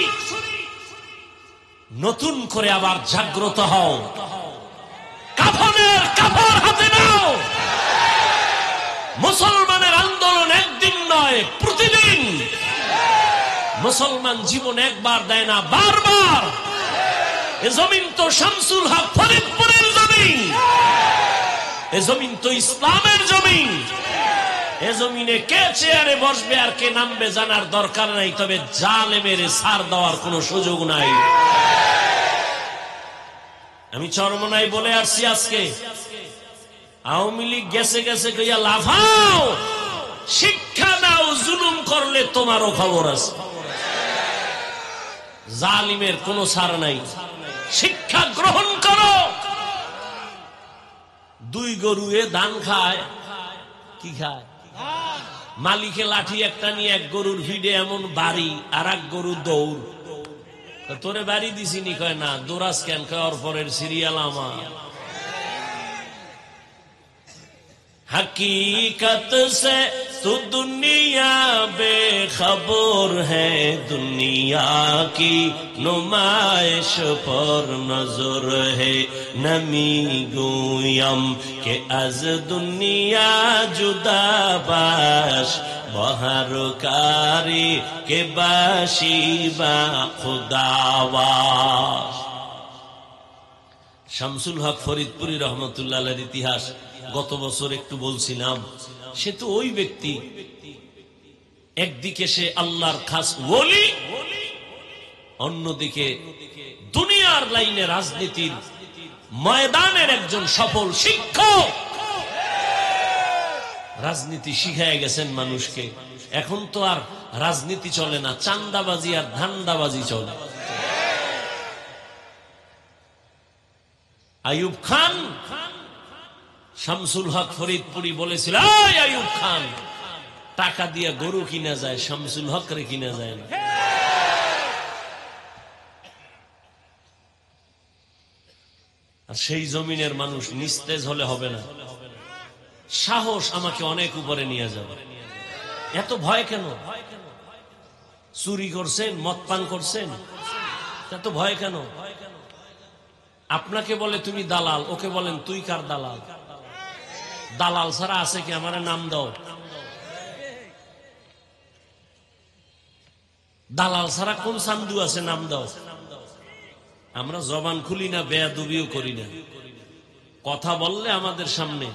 নতুন করে আবার জাগ্রত হও, কাফনের কাপড় হাতে নাও। মুসলমানের আন্দোলন একদিন নয়, প্রতিদিন। মুসলমান জীবন একবার দেয় না, বারবার। এ জমিন তো শামসুল হক ফরিদপুরের জমিন, এ জমিন তো ইসলামের জমিন। এ জমিনে কে চেয়ারে বসবে আর কে নামবে জানার দরকার নাই, তবে জালেমের ছাড় দেওয়ার কোনো সুযোগ নাই। আমি চরমনায় বলে আসছি, আজকে আওয়ামী লীগ গেছে গেছে কইয়া লাফাও, শিক্ষা নাও, জুলুম করলে তোমারও খবর আছে। জালিমের কোনো ছাড় নাই, শিক্ষা গ্রহণ করো। দুই গরুয়ে ধান খায়, কি খায়? মালিকে লাঠি একটা নিয়ে এক গরুর ভিড়ে এমন বাড়ি, আর এক গরু দৌড়। তোরে বাড়ি দিছিনি? কয় না। দৌড়াস কেন? কয় পরের সিরিয়াল আমার। हकीकत से तो दुनिया बेखबर है, दुनिया की नुमाइश पर नजर है। नमी गोयम के अज दुनिया जुदा बाश, बहरकारी के बाशी बा खुदावाश। শামসুল হক ফরিদপুরি রহমতুল্লাহ আলাইহির ইতিহাস গত বছর একটু বলছিলাম। সে তো ওই ব্যক্তি, একদিকে সে আল্লাহর খাস ওলি, অন্যদিকে দুনিয়ার লাইনে রাজনীতির ময়দানের একজন সফল শিক্ষক। রাজনীতি শিখায় গেছেন মানুষকে। এখন তো আর রাজনীতি চলে না, চান্দাবাজি আর ধান্দাবাজি চলে। আইয়ুব খান, শামসুল হক ফরিদপুরি বলেছিল, আইয়ুব খান, টাকা দিয়ে গরু কিনা যায়, শামসুল হক রে কিনা যায় না। আর সেই জমিনের মানুষ নিস্তেজ হলে হবে না। সাহস আমাকে অনেক উপরে নিয়ে যাবে। এত ভয় কেন? চুরি করছেন, মদ পান করছেন, এত ভয় কেন? আপনাকে বলে তুমি দালাল, ওকে বলেন তুই কার দালাল? দালাল ছাড়া আছে কি? আমার নাম দাও। দালাল ছাড়া কোন সান্দু আছে? নাম দাও। আমরা জবান খুলি না, বেয়াদবিও করি না। কথা বললে আমাদের সামনে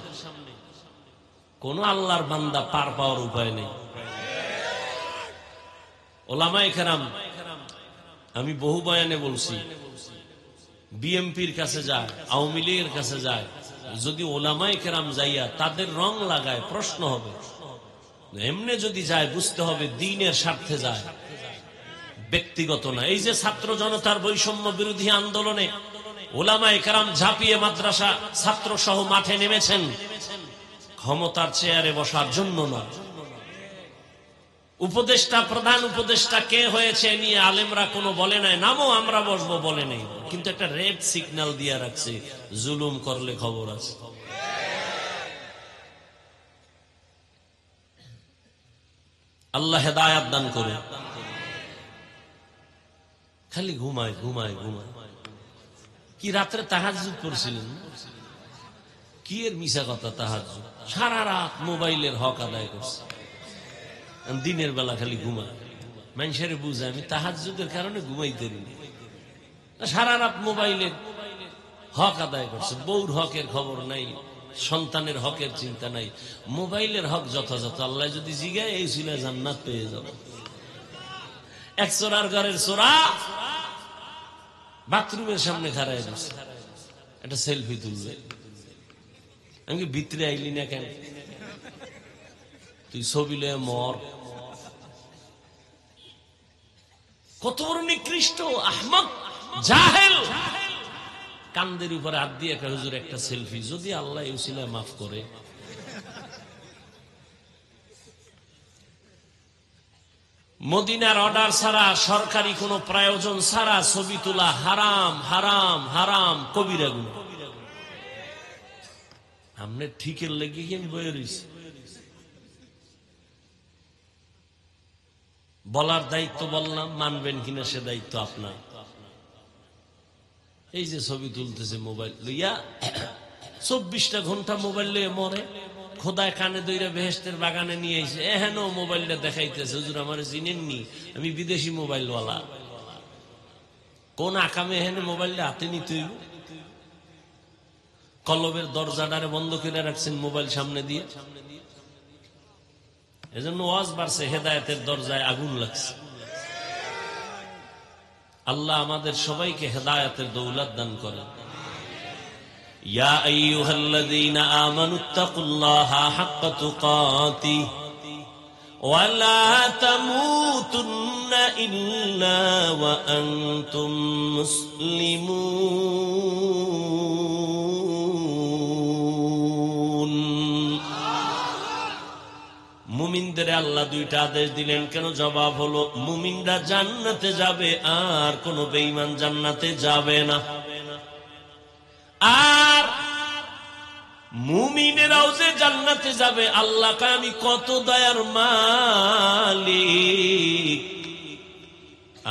কোন আল্লাহর বান্দা পার পাওয়ার উপায় নেই। ওলামায়ে কেরাম, আমি বহু বয়ানে বলছি, বিএমপির কাছে যায়, আওয়ামী লীগের কাছে যায়, যদি ওলামায়ে কেরাম যাইয়া তাদের রং লাগায় প্রশ্ন হবে। এমনি যদি যায় বুঝতে হবে দ্বীনের স্বার্থে যায়, ব্যক্তিগত না। এই যে ছাত্র জনতার বৈষম্য বিরোধী আন্দোলনে ওলামায়ে কেরাম ঝাঁপিয়ে মাদ্রাসা ছাত্র সহ মাঠে নেমেছেন, ক্ষমতার চেয়ারে বসার জন্য না। উপদেষ্টা, প্রধান উপদেষ্টা কে হয়েছে নিয়ে আলেমরা কোনো বলে নাই, নামও আমরা বসবো বলে নেই, কিন্তু একটা রেড সিগন্যাল দিয়ে রাখছে, জুলুম করলে খবর আছে। আল্লাহ হেদায়েত দান করে। খালি ঘুমায় ঘুমায় ঘুমায়। কি রাত্রে তাহাজ্জুদ করছিলেন? কি এর মিশা কথা? তাহাজ্জুদ সারা রাত মোবাইলের হক আদায় করছে, দিনের বেলা খালি ঘুমা। মানুষের বুঝে আমি তাহাজ্জুদের কারণে ঘুমাইতে পারি, সারা রাত মোবাইলের হক আদায় করছে। বউর হকের খবর নাই, সন্তানের হকের চিন্তা নাই, মোবাইলের হক যথাযথ। আল্লাহ যদি জিগায় এই ছিল জান্নাত পেয়ে যাব। এক চোরার ঘরের চোরা বাথরুমের সামনে খাড়াই দিচ্ছে, একটা সেলফি তুলবে। আমি ভিতরে আইলি না কেন? তুই ছবি লয়ে মর। কত বড় নিকৃষ্ট আহমক জাহেল! কান্দের উপরে হাত দিয়ে একটা হুজুর একটা সেলফি, যদি আল্লাহ এই উসিলায় মাফ করে। মদিনার অর্ডার ছাড়া, সরকারি কোনো প্রয়োজন ছাড়া ছবি তোলা হারাম, হারাম, হারাম, কবিরা গুনাহ। আমনে ঠিকের লেগে কি আমি বয়ে রয়েছি? বলার দায়িত্ব বললাম, মানবেন কিনা সে দায়িত্ব আপনার। এই যে ছবি তুলতেছে মোবাইল লইয়া, 24টা ঘন্টা মোবাইল লইয়া মরে। খোদায় কানে দইরা বেহেশতের বাগানে নিয়ে এসে এহেন মোবাইলটা দেখাইতেছে, হুজুর আমার চিনেননি, আমি বিদেশি মোবাইলওয়ালা। কোন আকামে এহেন মোবাইলটা হাতে নিতে হইব? কলবের দরজাটারে বন্ধ করে রাখছেন মোবাইল সামনে দিয়ে। এজন্য ওয়াজ বাড়ছে, হেদায়েতের দরজায় আগুন লাগছে। আল্লাহ আমাদের সবাইকে হেদায়েতের দৌলত দান করেন। ইয়া আইয়ুহাল্লাযীনা আমানুত্তাকুল্লাহা হাক্কা তুকাতিহি ওয়া লা তামুতুন্না ইল্লা ওয়া আনতুম মুসলিমুন। মুমিনদের আল্লাহ দুইটা আদেশ দিলেন কেন? জবাব হলো, মুমিনরা জান্নাতে যাবে, আর কোন বেঈমান জান্নাতে যাবে না। আর মুমিনেরাও যে জান্নাতে যাবে, আল্লাহকে আমি কত দয়ার মালিক,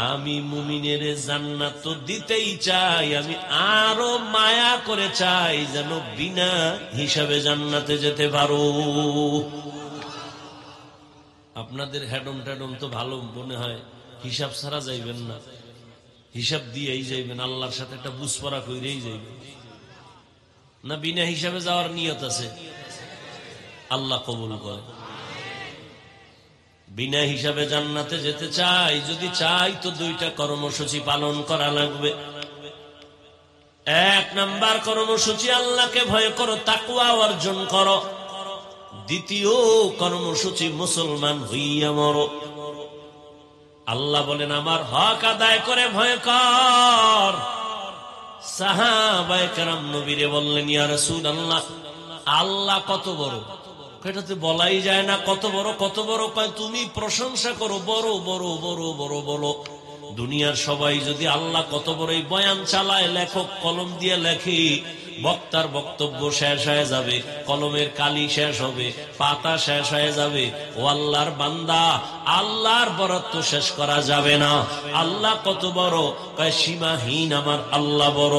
আমি মুমিনের জান্নাত তো দিতেই চাই, আমি আরো মায়া করে চাই যেন বিনা হিসাবে জান্নাতে যেতে পারো। আপনাদের হ্যাডম ট্যাডম তো ভালো মনে হয়, হিসাব ছাড়া যাইবেন না, হিসাব দিয়েই যাইবেন, আল্লাহর সাথে একটা বুঝপড়া কইরেই যাইবেন। না বিনা হিসাবে যাওয়ার নিয়ত আছে? আল্লাহ কবুল করে। বিনা হিসাবে জান্নাতে যেতে চাই, যদি চাই তো দুইটা কর্মসূচি পালন করা লাগবে। এক নাম্বার কর্মসূচি, আল্লাহকে ভয় করো, তাকওয়া অর্জন করো। দ্বিতীয় কর্মসূচি, মুসলমান হইয়া মরো। আল্লাহ বলেন আমার হক আদায় করে ভয় কর। সাহাবায়ে কেরাম নবীরে বললেন, ইয়া রাসূলুল্লাহ, আল্লাহ কত বড়? এটা তো বলাই যায় না, কত বড় কত বড়। তুমি প্রশংসা করো, বড় বড় বড় বড় বড়। দুনিয়ার সবাই যদি আল্লাহ কত বড় এই বয়ান চালায়, লেখক কলম দিয়ে লেখে, বক্তার বক্তব্য শেষ হয়ে যাবে, কলমের কালি শেষ হবে, পাতা শেষ হয়ে যাবে। ও আল্লাহর বান্দা, আল্লাহর বরত্ব শেষ করা যাবে না। আল্লাহ কত বড়? সীমাহীন আমার আল্লাহ বড়।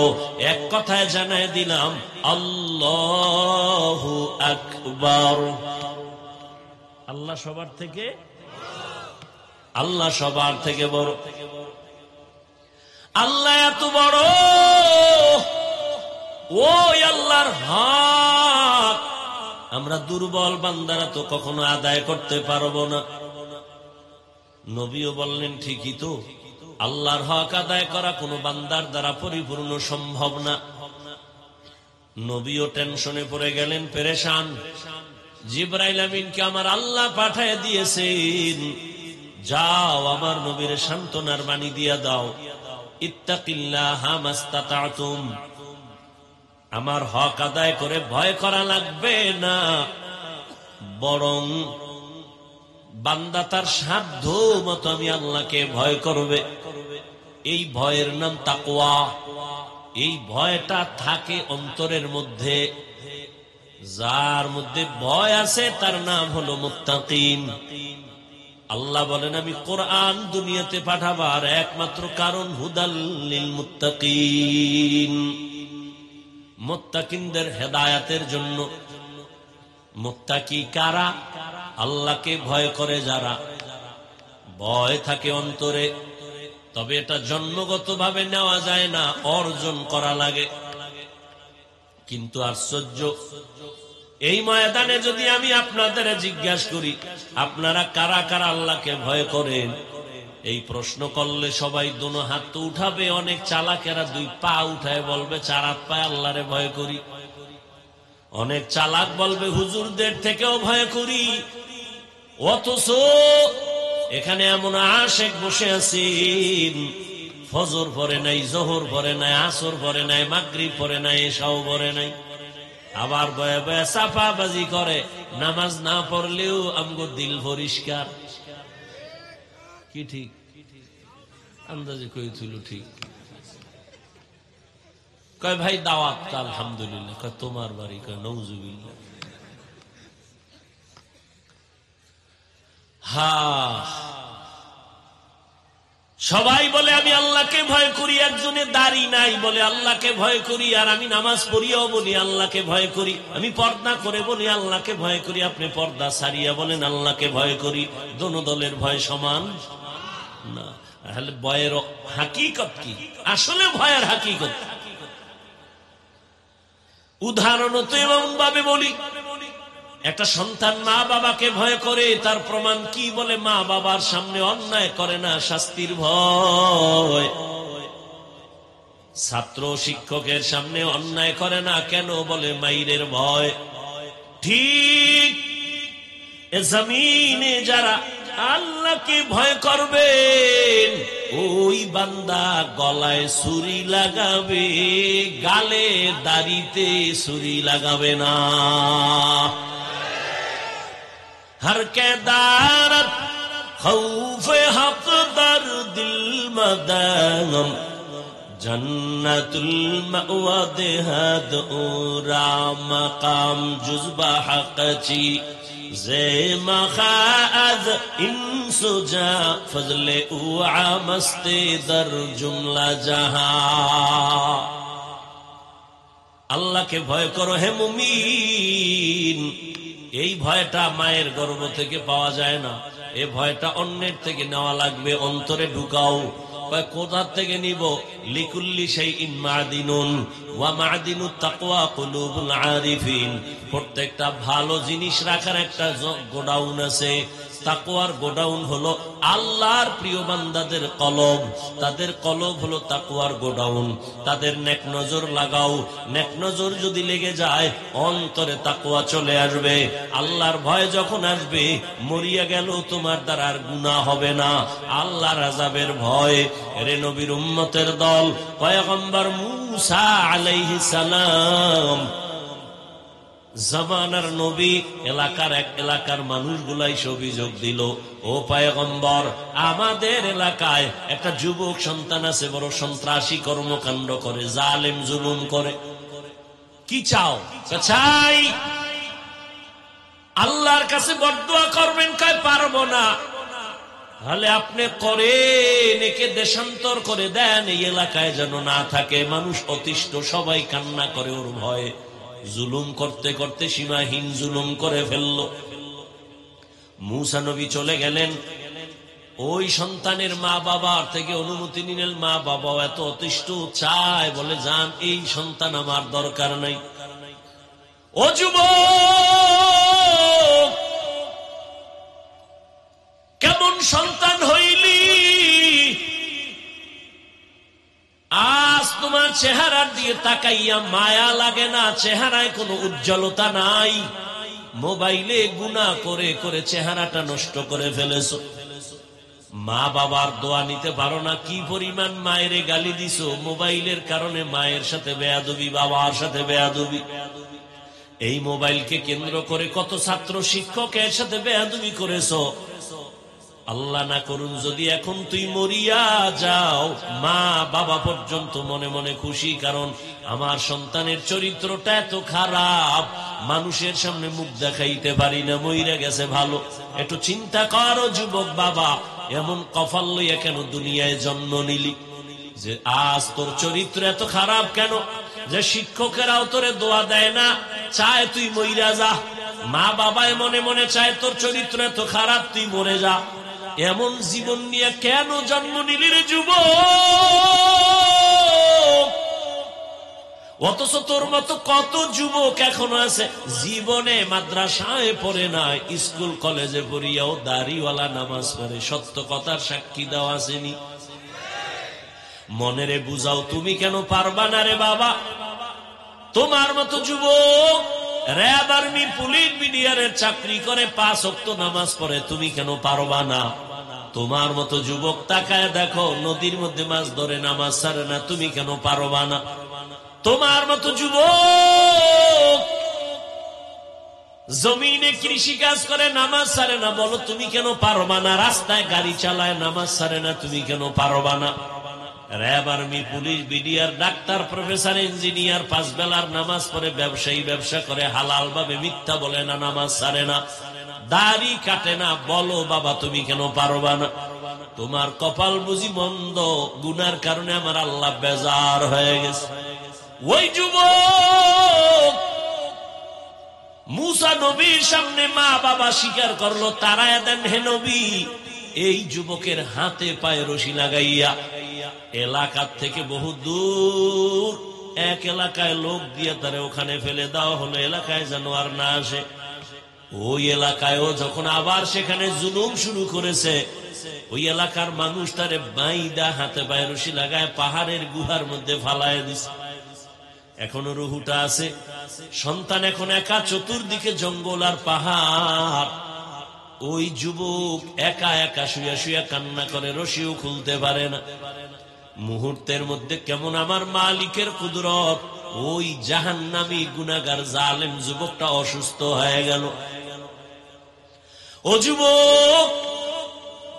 এক কথায় জানায় দিলাম, আল্লাহু আকবার। আল্লাহ সবার থেকে, আল্লাহ সবার থেকে বড়। আল্লাহ এত বড়, ওই আল্লাহর হক আমরা দুর্বল বান্দারা তো কখনো আদায় করতে পারবো না। নবীও বললেন, ঠিকই তো, আল্লাহর হক আদায় করা কোনো বান্দার দ্বারা পরিপূর্ণ সম্ভব না। নবীও টেনশনে পড়ে গেলেন, পেরেশান। জিবরাইল আমিনকে আমার আল্লাহ পাঠায় দিয়েছেন, যাও আমার নবীর সান্ত্বনার বাণী দিয়া দাও, ইত্তাকিল্লাহা মাস্তাতাতুম, আমার হক আদায় করে ভয় করা লাগবে না, বরং বান্দা তার সাধ্য মতো আমি আল্লাহকে ভয় করবে। এই ভয়ের নাম তাকওয়া। এই ভয়টা থাকে অন্তরের মধ্যে। যার মধ্যে ভয় আছে তার নাম হলো মুত্তাকিন। আল্লাহ বলেন, আমি কোরআন দুনিয়াতে পাঠাবার একমাত্র কারণ হুদাল লিল মুত্তাকিন, মুত্তাকিনদের হেদায়েতের জন্য। মুত্তাকি কারা? আল্লাহকে ভয় করে যারা, ভয় থাকে অন্তরে, তবে এটা জন্মগতভাবে নেওয়া যায় না, অর্জন করা লাগে। কিন্তু আশ্চর্য, এই ময়দানে যদি আমি আপনাদের জিজ্ঞাসা করি আপনারা কারা কারা আল্লাহকে ভয় করেন, এই প্রশ্ন করলে সবাই দুনো হাত তো উঠাবে। অনেক চালাকেরা দুই পা উঠায় বলবে চার হাত পায়ে আল্লাহরে ভয় করি। অনেক চালাক বলবে হুজুরদের থেকেও ভয় করি। অথচ এখানে এমন আশেক বসে আছেন, ফজর পরে নাই, জোহর পরে নাই, আসর পরে নাই, মাগরিব পরে নাই, এশাও পরে নাই, আবার বয়ে বয়ে চাপাবাজি করে। নামাজ না পড়লেও আমগো দিল পরিষ্কার। কি ঠিক? আন্দাজে কইছিল ঠিক। কয় ভাই দাওয়াত? আলহামদুলিল্লাহ। কয় তোমার বাড়ি? কয় নওজুবিল্লাহ। সবাই বলে আমি আল্লাহকে ভয় করি, একজনে দাড়ি নাই বলে আল্লাহকে ভয় করি, আর আমি নামাজ পড়িয়াও বলি আল্লাহকে ভয় করি, আমি পর্দা করে বলি আল্লাহকে ভয় করি, আপনি পর্দা সারিয়া বলেন আল্লাহকে ভয় করি। দোনো দলের ভয় সমান না। তাহলে ভয়ের হাকিকত কি? আসলে ভয়ের হাকিকত উদাহরণ তো এমন ভাবে বলি, একটা সন্তান মা বাবাকে ভয় করে, তার প্রমাণ কি? বলে মা বাবার সামনে অন্যায় করে না, শাস্তির ভয়। ছাত্র শিক্ষকের সামনে অন্যায় করে না, কেন? বলে মাইরের ভয়। ঠিক এ জমিনে যারা আল্লাহকে ভয় করবেন, ওই বান্দা গলায় ছুরি লাগাবে, গালে দাড়িতে ছুরি লাগাবে না। हर के दारत खौफ हक दर दिल मदगम जन्नतुल मअवा देहद उरा मकाम जुज़बा हक़ची ज़े मखाअज़ इंसुजा फज़ले उआ मस्ते दर जुमला जहां। अल्लाह के भय करो हे मुमीन। এই ভয়টা মায়ের গর্ভ থেকে পাওয়া যায় না, এই ভয়টা অন্যের থেকে নেওয়া লাগবে, অন্তরে ঢুকাও। কোথা থেকে নিব? লিকুল্লি শাইইন মাদিনুন ওয়া মাদিনুত তাকওয়া কুলুবুল আরিফিন। প্রত্যেকটা ভালো জিনিস রাখার একটা গোডাউন আছে। তাকওয়ার গোডাউন হলো আল্লাহর প্রিয় বান্দাদের কলব, তাদের কলব হলো তাকওয়ার গোডাউন। তাদের নেক নজর লাগাও, নেক নজর যদি লেগে যায় অন্তরে তাকওয়া চলে আসবে। আল্লাহর ভয় যখন আসবে, মরিয়া গেল তোমার দ্বারা আর গুনাহ হবে না। আল্লাহর আযাবের ভয়। রে নবীর উম্মতের দল, পয়গম্বর মূসা আলাইহিস সালাম জামানার নবী, এলাকার মানুষগুলাই অভিযোগ দিল, ও পয়গম্বর, আমাদের এলাকায় একটা যুবক সন্তান আছে, বড় সন্ত্রাসী কর্মকাণ্ড করে, জালেম জুলুম করে। কি চাও? চাই আল্লাহর কাছে বদদুয়া করবেন। কয় পারবো না। তাহলে আপনি করেন, একে দেশান্তর করে দেন, এই এলাকায় যেন না থাকে। মানুষ অতিষ্ঠ, সবাই কান্না করে ওর ভয়ে। জুলুম করতে করতে সীমাহীন জুলুম করে ফেলল। মূসা নবী চলে গেলেন, ওই সন্তানের মা বাবার থেকে অনুমতি নিলেন। মা বাবাও এত অতিষ্ঠ, চায়, বলে যান, এই সন্তান আমার দরকার নাই। ও যুবক, কেমন সন্তান হইলি? আজ তোমার চেহারার দিয়ে তাকাইয়া মায়া লাগে না, চেহারায় কোনো উজ্জ্বলতা নাই। মোবাইলে গুনাহ করে করে চেহারাটা নষ্ট করে ফেলেছো। মা বাবার দোয়া নিতে পারো না। কি পরিমাণ মায়ের গালি দিছো মোবাইলের কারণে। মায়ের সাথে বেয়াদবি, বাবার সাথে বেয়াদবি। এই মোবাইলকে কেন্দ্র করে কত ছাত্র শিক্ষকের সাথে বেয়াদবি করেছো। আল্লাহ না করুন যদি এখন তুই মরিয়া যাও, মা বাবা পর্যন্ত মনে মনে খুশি, কারণ আমার সন্তানের চরিত্রটা এত খারাপ, মানুষের সামনে মুখ দেখাইতে পারি না, মইরা গেছে ভালো। একটু চিন্তা করো যুবক বাবা, এমন কপাল লইয়া কেন দুনিয়ায় জন্ম নিলি যে আজ তোর চরিত্র এত খারাপ কেন? যে শিক্ষকেরাও তোরে দোয়া দেয় না, চায় তুই মইরা যা। মা বাবায় মনে মনে চায় তোর চরিত্র এত খারাপ, তুই মরে যা। এমন জীবন নিয়ে কেন জন্ম নিলি রে যুবক? অথচ তোর মতো কত যুবক এখনো আছে জীবনে মাদ্রাসায় পড়ে না, স্কুল কলেজে পড়িয়াও দাড়িওয়ালা নামাজ পড়ে। সত্য কথার সাক্ষী দেওয়া আসেনি? মনেরে বুঝাও, তুমি কেন পারবা না রে বাবা? তোমার মতো যুবক র‍্যাব, আর্মি, পুলিশ, বিডিআরের চাকরি করে, 5 ওয়াক্ত নামাজ পড়ে, তুমি কেন পারবা না? তোমার মতো যুবক তাকায় দেখো, নদীর মধ্যে মাছ ধরে, নামাজ ছাড়ে না, তুমি কেন পারবা না? তোমার মতো যুবক জমিনে কৃষি কাজ করে, নামাজ ছাড়ে না, বলো তুমি কেন পারবা না? রাস্তায় গাড়ি চালায়, নামাজ ছাড়ে না, তুমি কেন পারবা না? RAB, army, police, BDR, doctor, professor, engineer 5 বেলার নামাজ পড়ে, ব্যবসায়ী ব্যবসা করে, হালাল ভাবে মিথ্যা বলে না, নামাজ ছাড়ে না, দাড়ি কাটে না, বলো বাবা তুমি কেন পারবা না? তোমার কপাল বুঝি মন্দ, গুনার কারণে আমার আল্লাহ বেজার হয়ে গেছে। ওই যুবক মুসা নবীর সামনে মা বাবা স্বীকার করলো, তারায় দেন হে নবী। এই যুবকের হাতে পায়ে রশি লাগাইয়া এলাকার থেকে বহু দূর এক এলাকায় লোক দিয়ে তারে ওখানে ফেলে দেওয়া হলো, এলাকায় যেন আর না আসে। ওই এলাকায়ও যখন আবার সেখানে জুলুম শুরু করেছে, ওই এলাকার মানুষ তারে বাইদা হাতে পায়ে রশি লাগায় পাহাড়ের গুহার মধ্যে ফালায় দিছে। এখনো রুহুটা আছে। সন্তান এখন একা, চতুর্দিকে জঙ্গল আর পাহাড়। ওই যুবক একা একা শুয়া শুয়া কান্না করে, রশিও খুলতে পারে না। মুহূর্তের মধ্যে কেমন আমার মালিকের কুদরত, ওই জাহান্নামী গুনাহগার জালেম যুবকটা অসুস্থ হয়ে গেল। ও যুবক,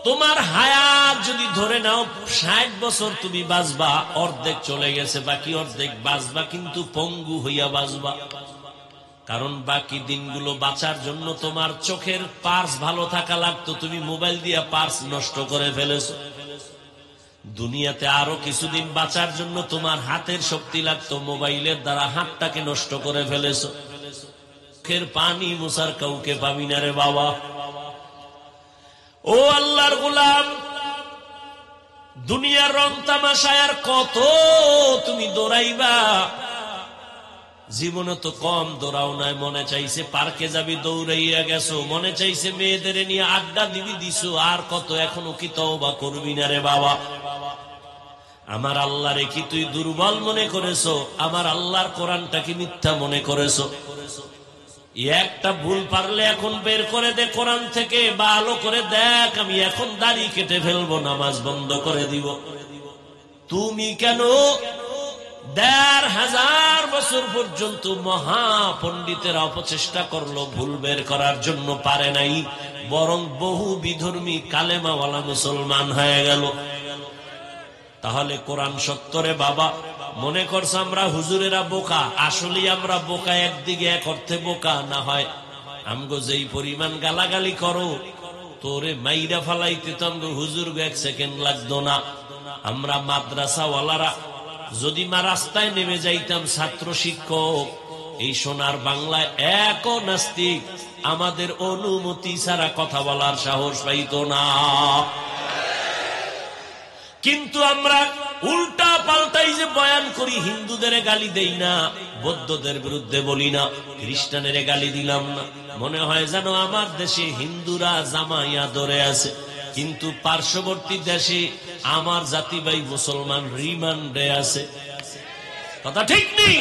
তোমার হায়াত যদি ধরে নাও 60 বছর তুমি বাঁচবা, অর্ধেক চলে গেছে, বাকি অর্ধেক বাঁচবা, কিন্তু পঙ্গু হইয়া বাঁচবা। কারণ বাকি দিনগুলো বাঁচার জন্য তোমার চোখের পার্স ভালো থাকা লাগতো, তুমি মোবাইল দিয়া পার্স নষ্ট করে ফেলেছো। দুনিয়াতে আরো কিছুদিন বাঁচার জন্য তোমার হাতের শক্তি লাগতো, মোবাইলের দ্বারা হাতটাকে নষ্ট করে ফেলেছো। চোখের পানি মুছার কাউকে পাবি না রে বাবা। ও আল্লাহর গোলাম, দুনিয়ার রং তামাশায় আর কত তুমি দৌড়াইবা? জীবনে তো কম দৌড়াও নাই। মনে চাইছে পার্কে যাবি, দৌড়াইয়া গেছো। মনে চাইছে মেয়েদের নিয়ে আড্ডা দিবি, দিছো। আর কত? এখনো কি তওবা করবি না রে বাবা? আমার আল্লাহরে কি তুই দুর্বল মনে করেছো? আমার আল্লাহর কোরআনটা কি মিথ্যা মনে করেছো? একটা ভুল পারলে এখন বের করে দে কোরআন থেকে, ভালো করে দেখ। আমি এখন দাড়ি কেটে ফেলবো, নামাজ বন্ধ করে দিব। তুমি কেন ১৫০০ বছর পর্যন্ত মহা পণ্ডিতেরা অপচেষ্টা করলো ভুল বের করার জন্য, পারে নাই, বরং বহু বিধর্মী কালেমাওয়ালা মুসলমান হয়ে গেল। তাহলে কোরআন সত্তরে বাবা মনে করছে আমরা হুজুরেরা বোকা। আসলে আমরা বোকা, একদিকে এক অর্থে বোকা না হয়। আমগো যেই পরিমাণ গালাগালি করো, তোরে মাইরা ফালাইতে তো আমগো হুজুর 1 সেকেন্ড লাগতো না। আমরা মাদ্রাসাওয়ালারা যদি রাস্তায় নেমে যাইতাম, ছাত্র শিক্ষক, এই সোনার বাংলায় এক নাস্তিক আমাদের অনুমতি ছাড়া কথা বলার সাহস পাইত না। কিন্তু আমরা উল্টা পাল্টাই যে বয়ান করি, হিন্দুদের গালি দেই না, বৌদ্ধদের বিরুদ্ধে বলি না, খ্রিস্টানের গালি দিলাম না। মনে হয় যেন আমার দেশে হিন্দুরা জামাইয়া ধরে আছে, কিন্তু পার্শ্ববর্তী দেশে আমার জাতি ভাই মুসলমান রিমান্ডে আছে। কথা ঠিক নেই?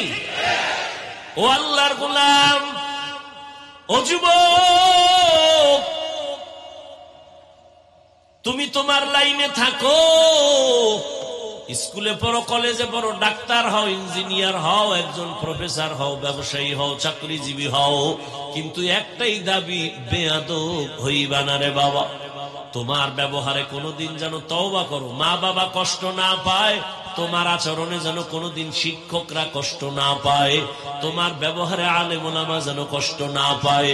ও আল্লাহর গোলাম, ও যুবক, তুমি তোমার লাইনে থাকো। স্কুলে পড়ো, কলেজে পড়ো, ডাক্তার হও, ইঞ্জিনিয়ার হও, একজন প্রফেসর হও, ব্যবসায়ী হও, চাকরিজীবী হও, কিন্তু একটাই দাবি, বেয়াদব হইবা না রে বাবা। তোমার ব্যবহারে কোনোদিন যেন তওবা করো, মা বাবা কষ্ট না পায়। তোমার আচরণে যেন কোনোদিন শিক্ষকরা কষ্ট না পায়। তোমার ব্যবহারে আলেম ওলামা যেন কষ্ট না পায়।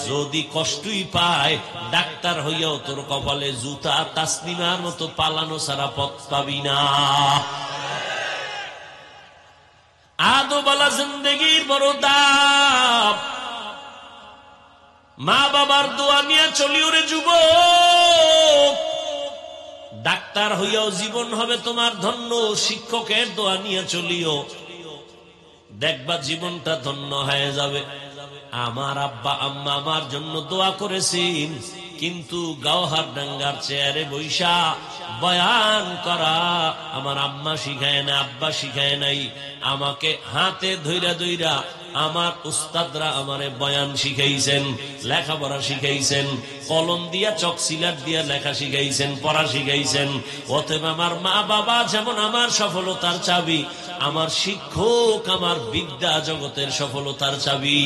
যদি কষ্টই পায়, ডাক্তার হইয়াও তোর কপালে জুতা তাসলিমার মতো পালানো ছাড়া পথ পাবি না। আদব জিন্দেগির বড় দাম। মা বাবার দোয়া নিয়ে চলিও রে যুবক। ডাক্তার হইয়াও জীবন হবে তোমার ধন্য, শিক্ষকের দোয়া নিয়ে চলিও, দেখবা জীবনটা ধন্য হয়ে যাবে। আমার আব্বা আম্মা আমার জন্য দোয়া করেছেন, কিন্তু গাওহার ডাঙ্গার চেয়ারে বৈশা বয়ান করা আমার আম্মা শিখায় না, আব্বা শিখায় নাই। আমাকে হাতে ধইরা ধইরা আমার উস্তাদরা আমারে বয়ান শিখাইছেন, লেখাপড়া শিখাইছেন, কলম দিয়া চক সিলাট দিয়া লেখা শিখাইছেন, পড়া শিখাইছেন। অতএব আমার মা বাবা যেমন আমার সফলতার চাবি, আমার শিক্ষক আমার বিদ্যা জগতের সফলতার চাবি।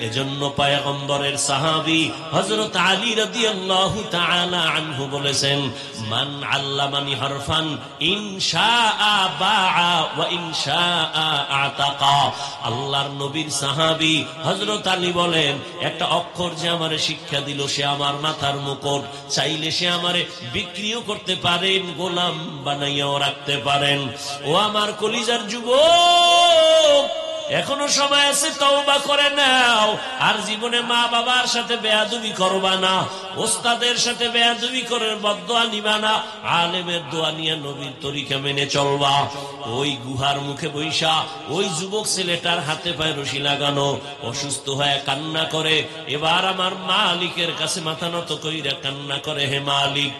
এজন্য পয়গম্বরের সাহাবী হযরত আলী রাদিয়াল্লাহু তাআলা আনহু বলেছেন, মান আল্লামানি হরফান ইনশাআ বাআ ওয়া ইনশাআ আতাকা। আল্লাহর নবীর সাহাবী হযরত আলী বলেন, একটা অক্ষর যে আমারে শিক্ষা দিল সে আমার মাথার মুকুট, চাইলে সে আমারে বিক্রিও করতে পারেন, গোলাম বানাইয়াও রাখতে পারেন। ও আমার কলিজার যুবক, এখনো সময় আছে, তওবা করে নাও। আর জীবনে মা বাবার সাথে বেয়াদবি করবা না, ওস্তাদের সাথে বেয়াদবি করে বদদোয়া নিবা না, আলেমের দোয়া নিয়ে নবীর তরিকা মেনে চলবা। ওই গুহার মুখে বৈশা ওই যুবক ছেলেটার হাতে পায়ে রশি লাগানো, অসুস্থ হয়ে কান্না করে, এবার আমার মালিকের কাছে মাথা নত কইরা কান্না করে, হে মালিক,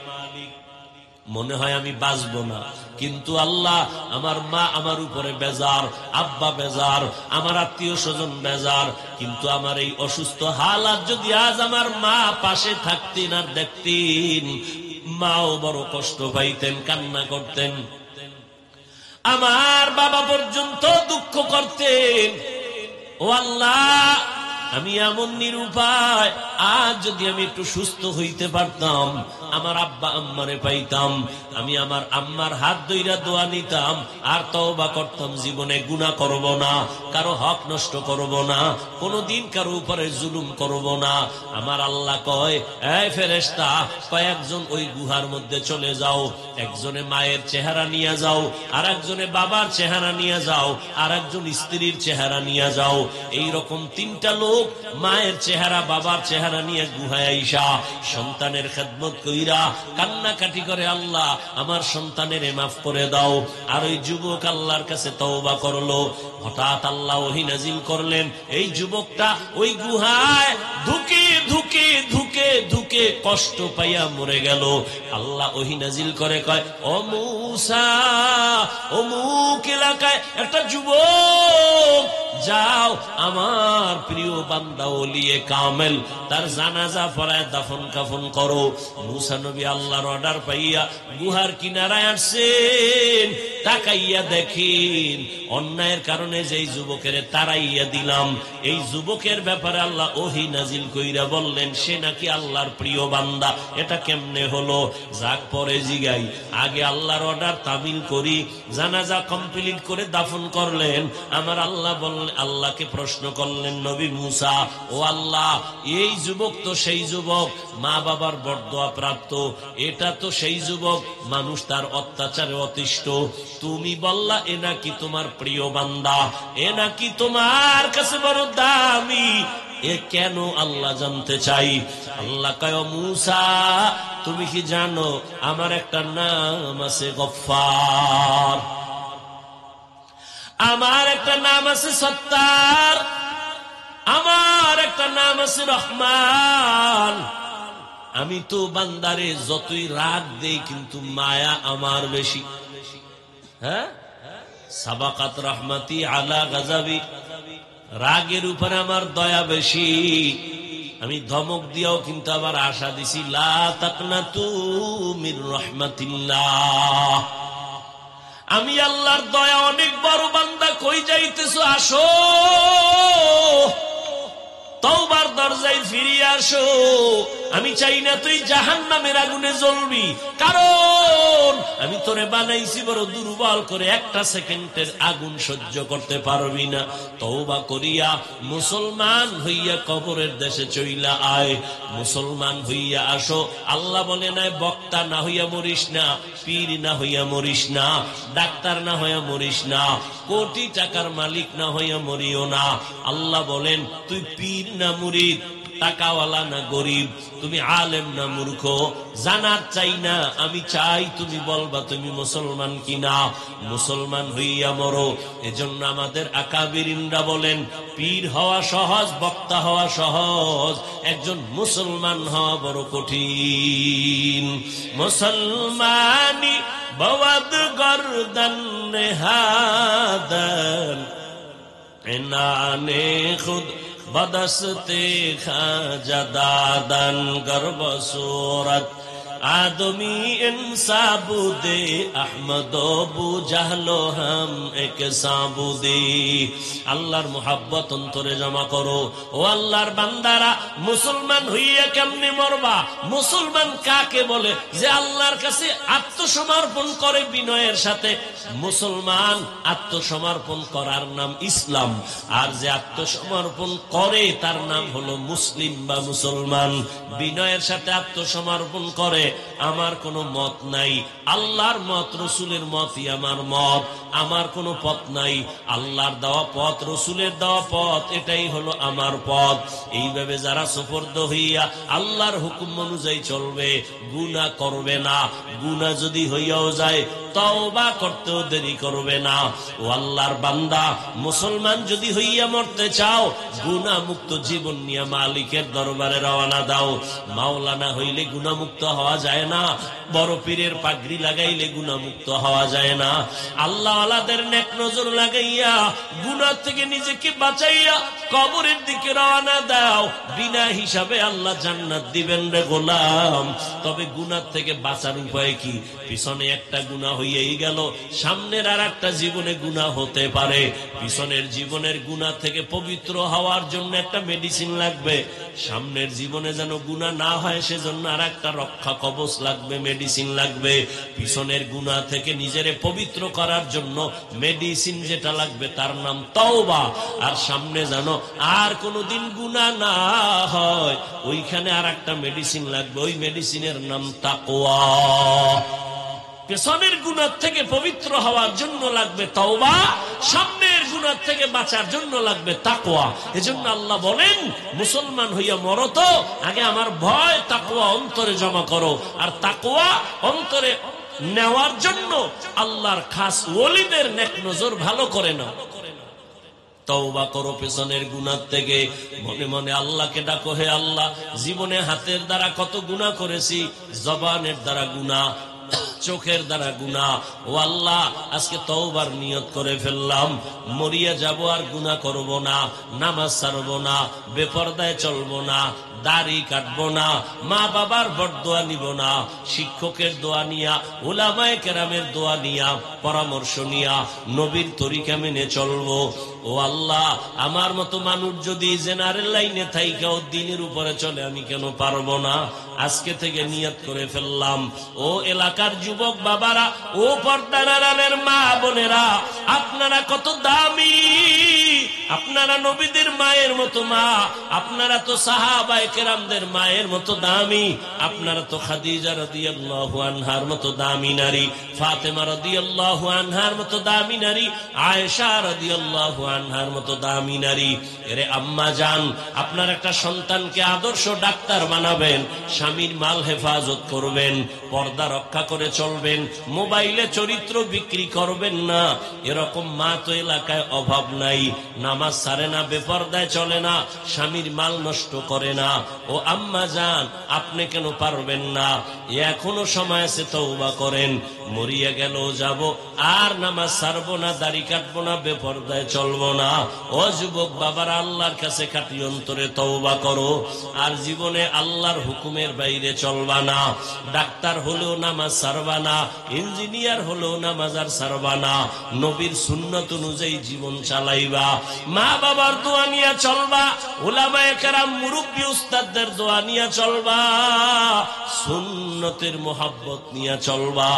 মনে হয় আমি বাঁচবো না, কিন্তু আল্লাহ আমার মা আমার উপরে বেজার, আব্বা বেজার, আমার আত্মীয় স্বজন বেজার, কিন্তু আমার এই অসুস্থ হালাত যদি আজ আমার মা পাশে থাকতেন আর দেখতেন, মাও বড় কষ্ট পাইতেন, কান্না করতেন। আমার বাবা পর্যন্ত দুঃখ করতেন, ও আল্লাহ আমি এমন নিরুপায়, আজ যদি আমি একটু সুস্থ হইতে পারতাম, আমার আব্বা আম্মারে পাইতাম, আমি আমার আম্মার হাত ধইরা দোয়া নিতাম, আর তওবা করতাম, জীবনে গুনাহ করব না, কারো হক নষ্ট করব না, কোনদিন কারো উপরে জুলুম করব না। আমার আল্লাহ কয়, এই ফেরেশতা, কয়েকজন ওই গুহার মধ্যে চলে যাও, একজনে মায়ের চেহারা নিয়ে যাও, আর একজনে বাবার চেহারা নিয়ে যাও, আর একজন স্ত্রীর চেহারা নিয়ে যাও। এইরকম তিনটা লোক মায়ের চেহারা বাবার চেহারা নিয়ে গুহায় আইসা সন্তানের খেদমত কইরা কান্নাকাটি করে, আল্লাহ আমার সন্তানের মাফ করে দাও। আর ওই যুবক আল্লাহর কাছে তওবা করলো। হঠাৎ আল্লাহ ওহী নাজিল করলেন, এই যুবকটা ওই গুহায় ধুকে ধুকে ধুকে ধুকে কষ্ট পাইয়া মরে গেল। আল্লাহ ওহী নাজিল করে কয়, ও মূসা, অমুক এলাকায় একটা যুবক, যাও আমার প্রিয় বান্দা ওলিয়ে কামেল, তার জানাজা পড়ায় দাফন কাফন করো। মূসা নবী আল্লাহর অর্ডার পাইয়া গুহার কিনারায় আসছেন, তাকাইয়া দেখেন অন্যায়ের কারণে যেই যুবকের তাড়াইয়া দিলাম, এই যুবকের ব্যাপারে আল্লাহ ওহী নাজিল কইরা বললেন সে নাকি আল্লাহর প্রিয় বান্দা। এটা কেমনে হলো? যাক পরে জিগাই, আগে আল্লাহর অর্ডার তামিল করি, জানাজা কমপ্লিট করে দাফন করলেন। আমার আল্লাহ বললেন, আল্লাহকে প্রশ্ন করলেন নবী মূসা, ও আল্লাহ, এই যুবক তো সেই যুবক মা বাবার বরদোয়া প্রাপ্ত, এটা তো সেই যুবক মানুষ তার অত্যাচারে অতিষ্ঠ, তুমি বললা এ নাকি তোমার প্রিয় বান্দা, এ নাকি তোমার কাছে বড় দামি, এ কেন আল্লাহ জানতে চাই। আল্লাহ কয়, মূসা তুমি কি জানো আমার একটা নাম আছে গফফার, আমার একটা নাম আছে সত্তার, আমার একটা নাম আছে রহমান। আমি তো বান্দারে যতই রাগ দেই কিন্তু মায়া আমার বেশি। হ্যাঁ, সাবাকাত রহমতি আলা গাজাবি, রাগের উপরে আমার দয়া বেশি। আমি ধমক দিয়াও কিন্তু আবার আশা দিছি, লা তাকনাতু মির রাহমাতিল্লাহ, আমি আল্লাহর দয়া অনেক বড়, বান্দা কই যাইতেছো, আসো তওবার দরজায় ফিরিয়া আসো, আমি চাই না তুই জাহান্নামের আগুনে জ্বলবি, কারণ আমি তোরে বানাইছি বড় দুর্বল করে, একটা সেকেন্ডের আগুন সহ্য করতে পারবি না। তওবা করিয়া মুসলমান হইয়া কবরের দেশে চইলা আয়, মুসলমান হইয়া আসো। আল্লাহ বলে নাই বক্তা না হইয়া মরিস না, পীর না হইয়া মরিস না, ডাক্তার না হইয়া মরিস না, কোটি টাকার মালিক না হইয়া মরিও না। আল্লাহ বলেন তুই পীর না মুরিদ, টাকাওয়ালা না গরিব, তুমি আলেম না মূর্খ, জানার চাই না, আমি চাই তুমি বলবা তুমি মুসলমান কিনা। মুসলমান হইয়া মরো। এজন্য আমাদের আকাবিরিনরা বলেন পীর হওয়া সহজ, বক্তা হওয়া সহজ, একজন মুসলমান হওয়া বড় কঠিন। মুসলমানি বওয়াদ গর্দান নেহাদান এনানে খুদ बदस्ते खाजा दादन गर्भ सूरत आदमी इंसाबुदे अहमदो बु जहलो हम एक साबुदे। আল্লাহর মুহাব্বত অন্তরে জমা করো। ও আল্লাহর বান্দারা, মুসলমান হইয়া কেমনে মরবা? মুসলমান কাকে বলে? যে আল্লাহর কাছে আত্মসমর্পণ করে বিনয়ের সাথে। মুসলমান আত্মসমর্পণ করার নাম ইসলাম, আর যে আত্মসমর্পণ করে তার নাম হলো মুসলিম বা মুসলমান। বিনয়ের সাথে আত্মসমর্পণ করে, আমার কোনো মত নাই, আল্লাহর মত রসুলের মতই আমার মত, আমার কোনো পথ নাই, আল্লাহর দেওয়া পথ রসুলের দেওয়া পথ এটাই হলো আমার পথ। এইভাবে যারা সুপর্দ হইয়া আল্লাহর হুকুম অনুযায়ী চলবে, গুনাহ করবে না, গুনাহ যদি হইয়াও যায় তওবা করতেও দেরি করবে না। ও আল্লাহর বান্দা, মুসলমান যদি হইয়া মরতে চাও, গুনাহ মুক্ত জীবন নিয়ে মালিকের দরবারে রওনা দাও। মাওলানা হইলে গুনাহ মুক্ত হওয়া যায় না, বড় পীরের পাগড়ি লাগাইলে গুনাহ মুক্ত হওয়া যায় না। আল্লাহ আল্লাহদের নেক নজর লাগাইয়া গুনাহ থেকে নিজেকে বাঁচাইয়া কবরের দিকে রওনা দাও। বিনা হিসাবে আল্লাহ জান্নাত দিবেন রে গোলাম। তবে গুনাহ থেকে বাঁচার উপায় কি? পিছনে একটা গুনাহ হইয়াই গেল, সামনের আর একটা জীবনে গুনাহ হতে পারে। পিছনের জীবনের গুনাহ থেকে পবিত্র হওয়ার জন্য একটা মেডিসিন লাগবে, সামনের জীবনে যেন গুনাহ না হয় সেজন্য আর একটা রক্ষা কবচ লাগবে, মেডিসিন লাগবে। পিছনের গুনাহ থেকে নিজেরে পবিত্র করার জন্য মেডিসিন যেটা লাগবে তার নাম তওবা। আর সামনে যেন আর কোনোদিন গুনাহ না হয়, ওইখানে আর একটা মেডিসিন লাগবে, ওই মেডিসিনের নাম তাকওয়া। পেছনের গুনাহ থেকে পবিত্র হওয়ার জন্য লাগবে তওবা, সামনের গুনাহ থেকে বাঁচার জন্য লাগবে তাকওয়া। এজন্য আল্লাহ বলেন মুসলমান হইয়া মরো তো আগে আমার ভয় তাকওয়া অন্তরে জমা করো। আর তাকওয়া অন্তরে নেওয়ার জন্য আল্লাহর খাস ওলিদের নেক নজর ভালো করে নাও। তওবা করো পেছনের গুনাহ থেকে, মনে মনে আল্লাহকে ডাকো, হে আল্লাহ, জীবনে হাতের দ্বারা কত গুনাহ করেছি, জবানের দ্বারা গুনাহ, চোখের দ্বারা গুনাহ। ও আল্লাহ, আজকে তওবার নিয়ত করে ফেললাম, মরিয়া যাব আর গুনাহ করব না, নামাজ ছাড়বো না, বেপরদায় চলবো না, দাড়ি কাটবো না, মা বাবার বরদোয়া নিব না, শিক্ষকের দোয়া নিয়া, উলামায়ে কেরামের দোয়া নিয়া, পরামর্শ নিয়া নবীর তরিকা মেনে চলবো। ও আল্লাহ, আমার মতো মানুষ যদি জেনারেল লাইনে থাইকাও দ্বীনের উপরে চলে, আমি কেন পারবো না? আজকে থেকে নিয়ত করে ফেললাম। ও এলাকার যুবক বাবারা, ও পর্দার আড়ালের মা বোনেরা, আপনারা কত দামি, আপনারা নবীদের মায়ের মতো মা, আপনারা তো সাহাবায়ে কেরামদের মায়ের মতো দামি, আপনারা তো খাদিজা রাদিয়াল্লাহু আনহার মতো দামি নারী, ফাতেমা রাদিয়াল্লাহু আনহার মতো দামি নারী, আয়েশা রাদিয়াল্লাহু আনহার মতো দামি নারী। এরে আম্মা জান, আপনার একটা সন্তানকে আদর্শ ডাক্তার বানাবেন, স্বামীর মাল হেফাজত করবেন, পর্দা রক্ষা করে চলবেন, মোবাইলে চরিত্র বিক্রি করবেন না। এরকম মা তো এলাকায় অভাব নাই, নামাজ ছাড়ে না, বেপরদায় চলে না, স্বামীর মাল নষ্ট করে না। ও আম্মা জান, আপনি কেন পারবেন না? এখনো সময় আছে, তওবা করেন। মরিয়া গেল যাব, আর নামাজ ছাড়বো না, দাড়ি কাটবো না, বেপরদায় চলবো না। ও যুবক বাবার, আল্লাহর কাছে খাঁটি অন্তরে তওবা করো, আর জীবনে আল্লাহর হুকুমের বাইরে চলবা না। ডাক্তার হলেও নামাজ ছাড়বা না, ইঞ্জিনিয়ার হলেও নামাজ আর ছাড়বা না। নবীর সুন্নত অনুযায়ী জীবন চালাইবা, মা বাবার দোয়া নিয়ে চলবা, উলামায়ে কেরাম মুরব্বী উস্তাদদের দোয়া নিয়ে চলবা, সুন্নতের মোহাব্বত নিয়ে চলবা।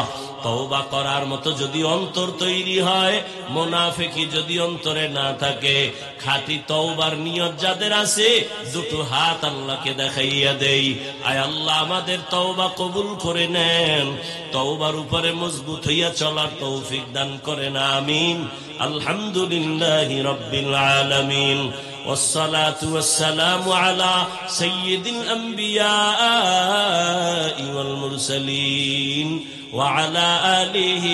তওবা করার মতো যদি অন্তর তৈরি হয়, মুনাফিকি যদি অন্তরে না থাকে, খাঁটি তওবার নিয়ত যাদের আছে, দুটো হাত আল্লাহকে দেখাইয়া দেই, আয় আল্লাহ আমাদের তওবা কবুল করে নেন, তওবার উপরে মজবুত হইয়া চলার তৌফিক দান করেন, আমিন। আলহামদুলিল্লাহি রাব্বিল আলামিন, والصلاة والسلام على سيد الأنبياء والمرسلين وعلى آله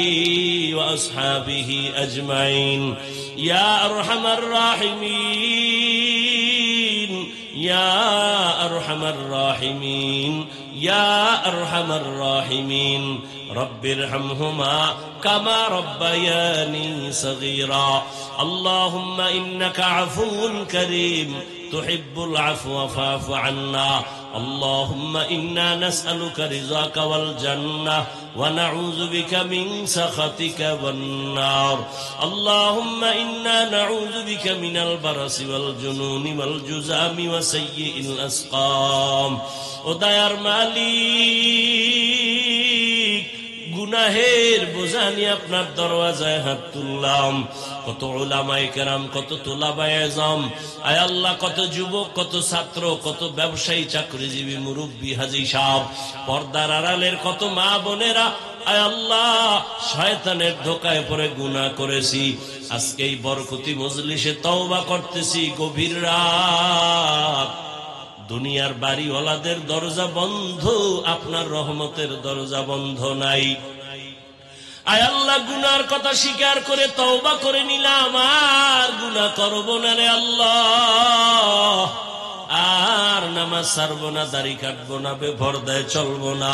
وأصحابه أجمعين. يا أرحم الراحمين، يا أرحم الراحمين، يا أرحم الراحمين، رب ارحمهما كما ربياني صغيرا. اللهم إنك عفو كريم تحب العفو فاعف عنا. اللهم إنا نسألك رضاك والجنة ونعوذ بك من سخطك والنار. اللهم إنا نعوذ بك من البرص والجنون والجذام وسيء الأسقام. وديار مالك গুনাহের বোঝা নিয়ে আপনার দরওয়াজায় হাত তুললাম। কত উলামায়ে কেরাম, কত তুলাবায়ে ইলম, আয় আল্লাহ, কত যুবক, কত ছাত্র, কত ব্যবসায়ী, চাকরিজীবী, মুরব্বী, হাজী সাহেব, পর্দার আড়ালের কত মা বোনেরা, আয় আল্লাহ, শয়তানের ধোকায় পড়ে গুনাহ করেছি। আজকে এই বরকতি মজলিসে তওবা করতেছি, গভীর রাত, দুনিয়ার বাড়িওয়ালাদের দরজা বন্ধ, আপনার রহমতের দরজা বন্ধ নাই। আয় আল্লাহ, গুনার কথা স্বীকার করে তওবা করে নিলাম, আর গুনাহ করব না রে আল্লাহ, আর নামাজ ছাড়বো না, দাড়ি কাটবো না, বেপরদায় চলবো না,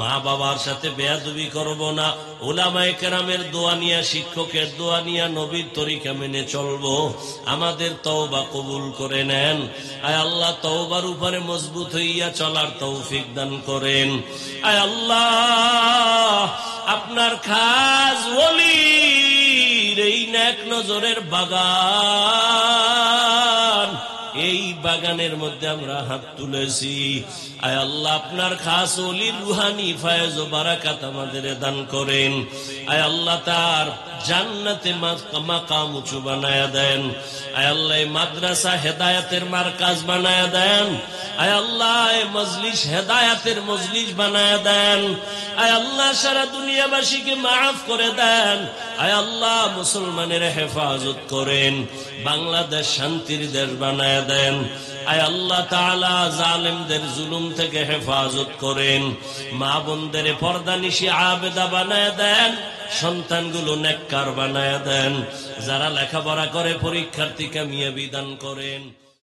মা বাবার সাথে বেয়াদবি করবো না, উলামায়ে কেরামের দোয়া নিয়া, শিক্ষকের দোয়া নিয়া, নবীর তরিকা মেনে চলবো। আমাদের তওবা কবুল করে নেন। আয় আল্লাহ, তওবার উপরে মজবুত হইয়া চলার তৌফিক দান করেন। আয় আল্লাহ, আপনার খাস ওলির এই নেক নজরের বাগান, এই বাগানের মধ্যে আমরা হাত তুলেছি। আয় আল্লাহ, আপনার খাস ওলির রুহানি ফয়েজ ও বারাকাত আমাদের দান করেন। আয় আল্লাহ, তার জান্নাতে মাকাম উঁচু বানায়া দেন। আয় আল্লাহ, মাদ্রাসা হেদায়েতের মারকাজ বানায়া দেন। আয় আল্লাহ, মজলিস হেদায়েতের মজলিস বানায়া দেন। আয় আল্লাহ, সারা দুনিয়াবাসীকে মাফ করে দেন। আয় আল্লাহ, মুসলমানের হেফাজত করেন, বাংলাদেশ শান্তির দেশ বানায়া দেন। আয় আল্লাহ তাআলা, জালেমদের জুলুম থেকে হেফাজত করেন, মা বোনদের পর্দানিশি আবেদা বানায়া দেন, সন্তানগুলো নেককার বানায়া দেন, যারা লেখাপড়া করে পরীক্ষার্থী কামিয়াবি দান করেন।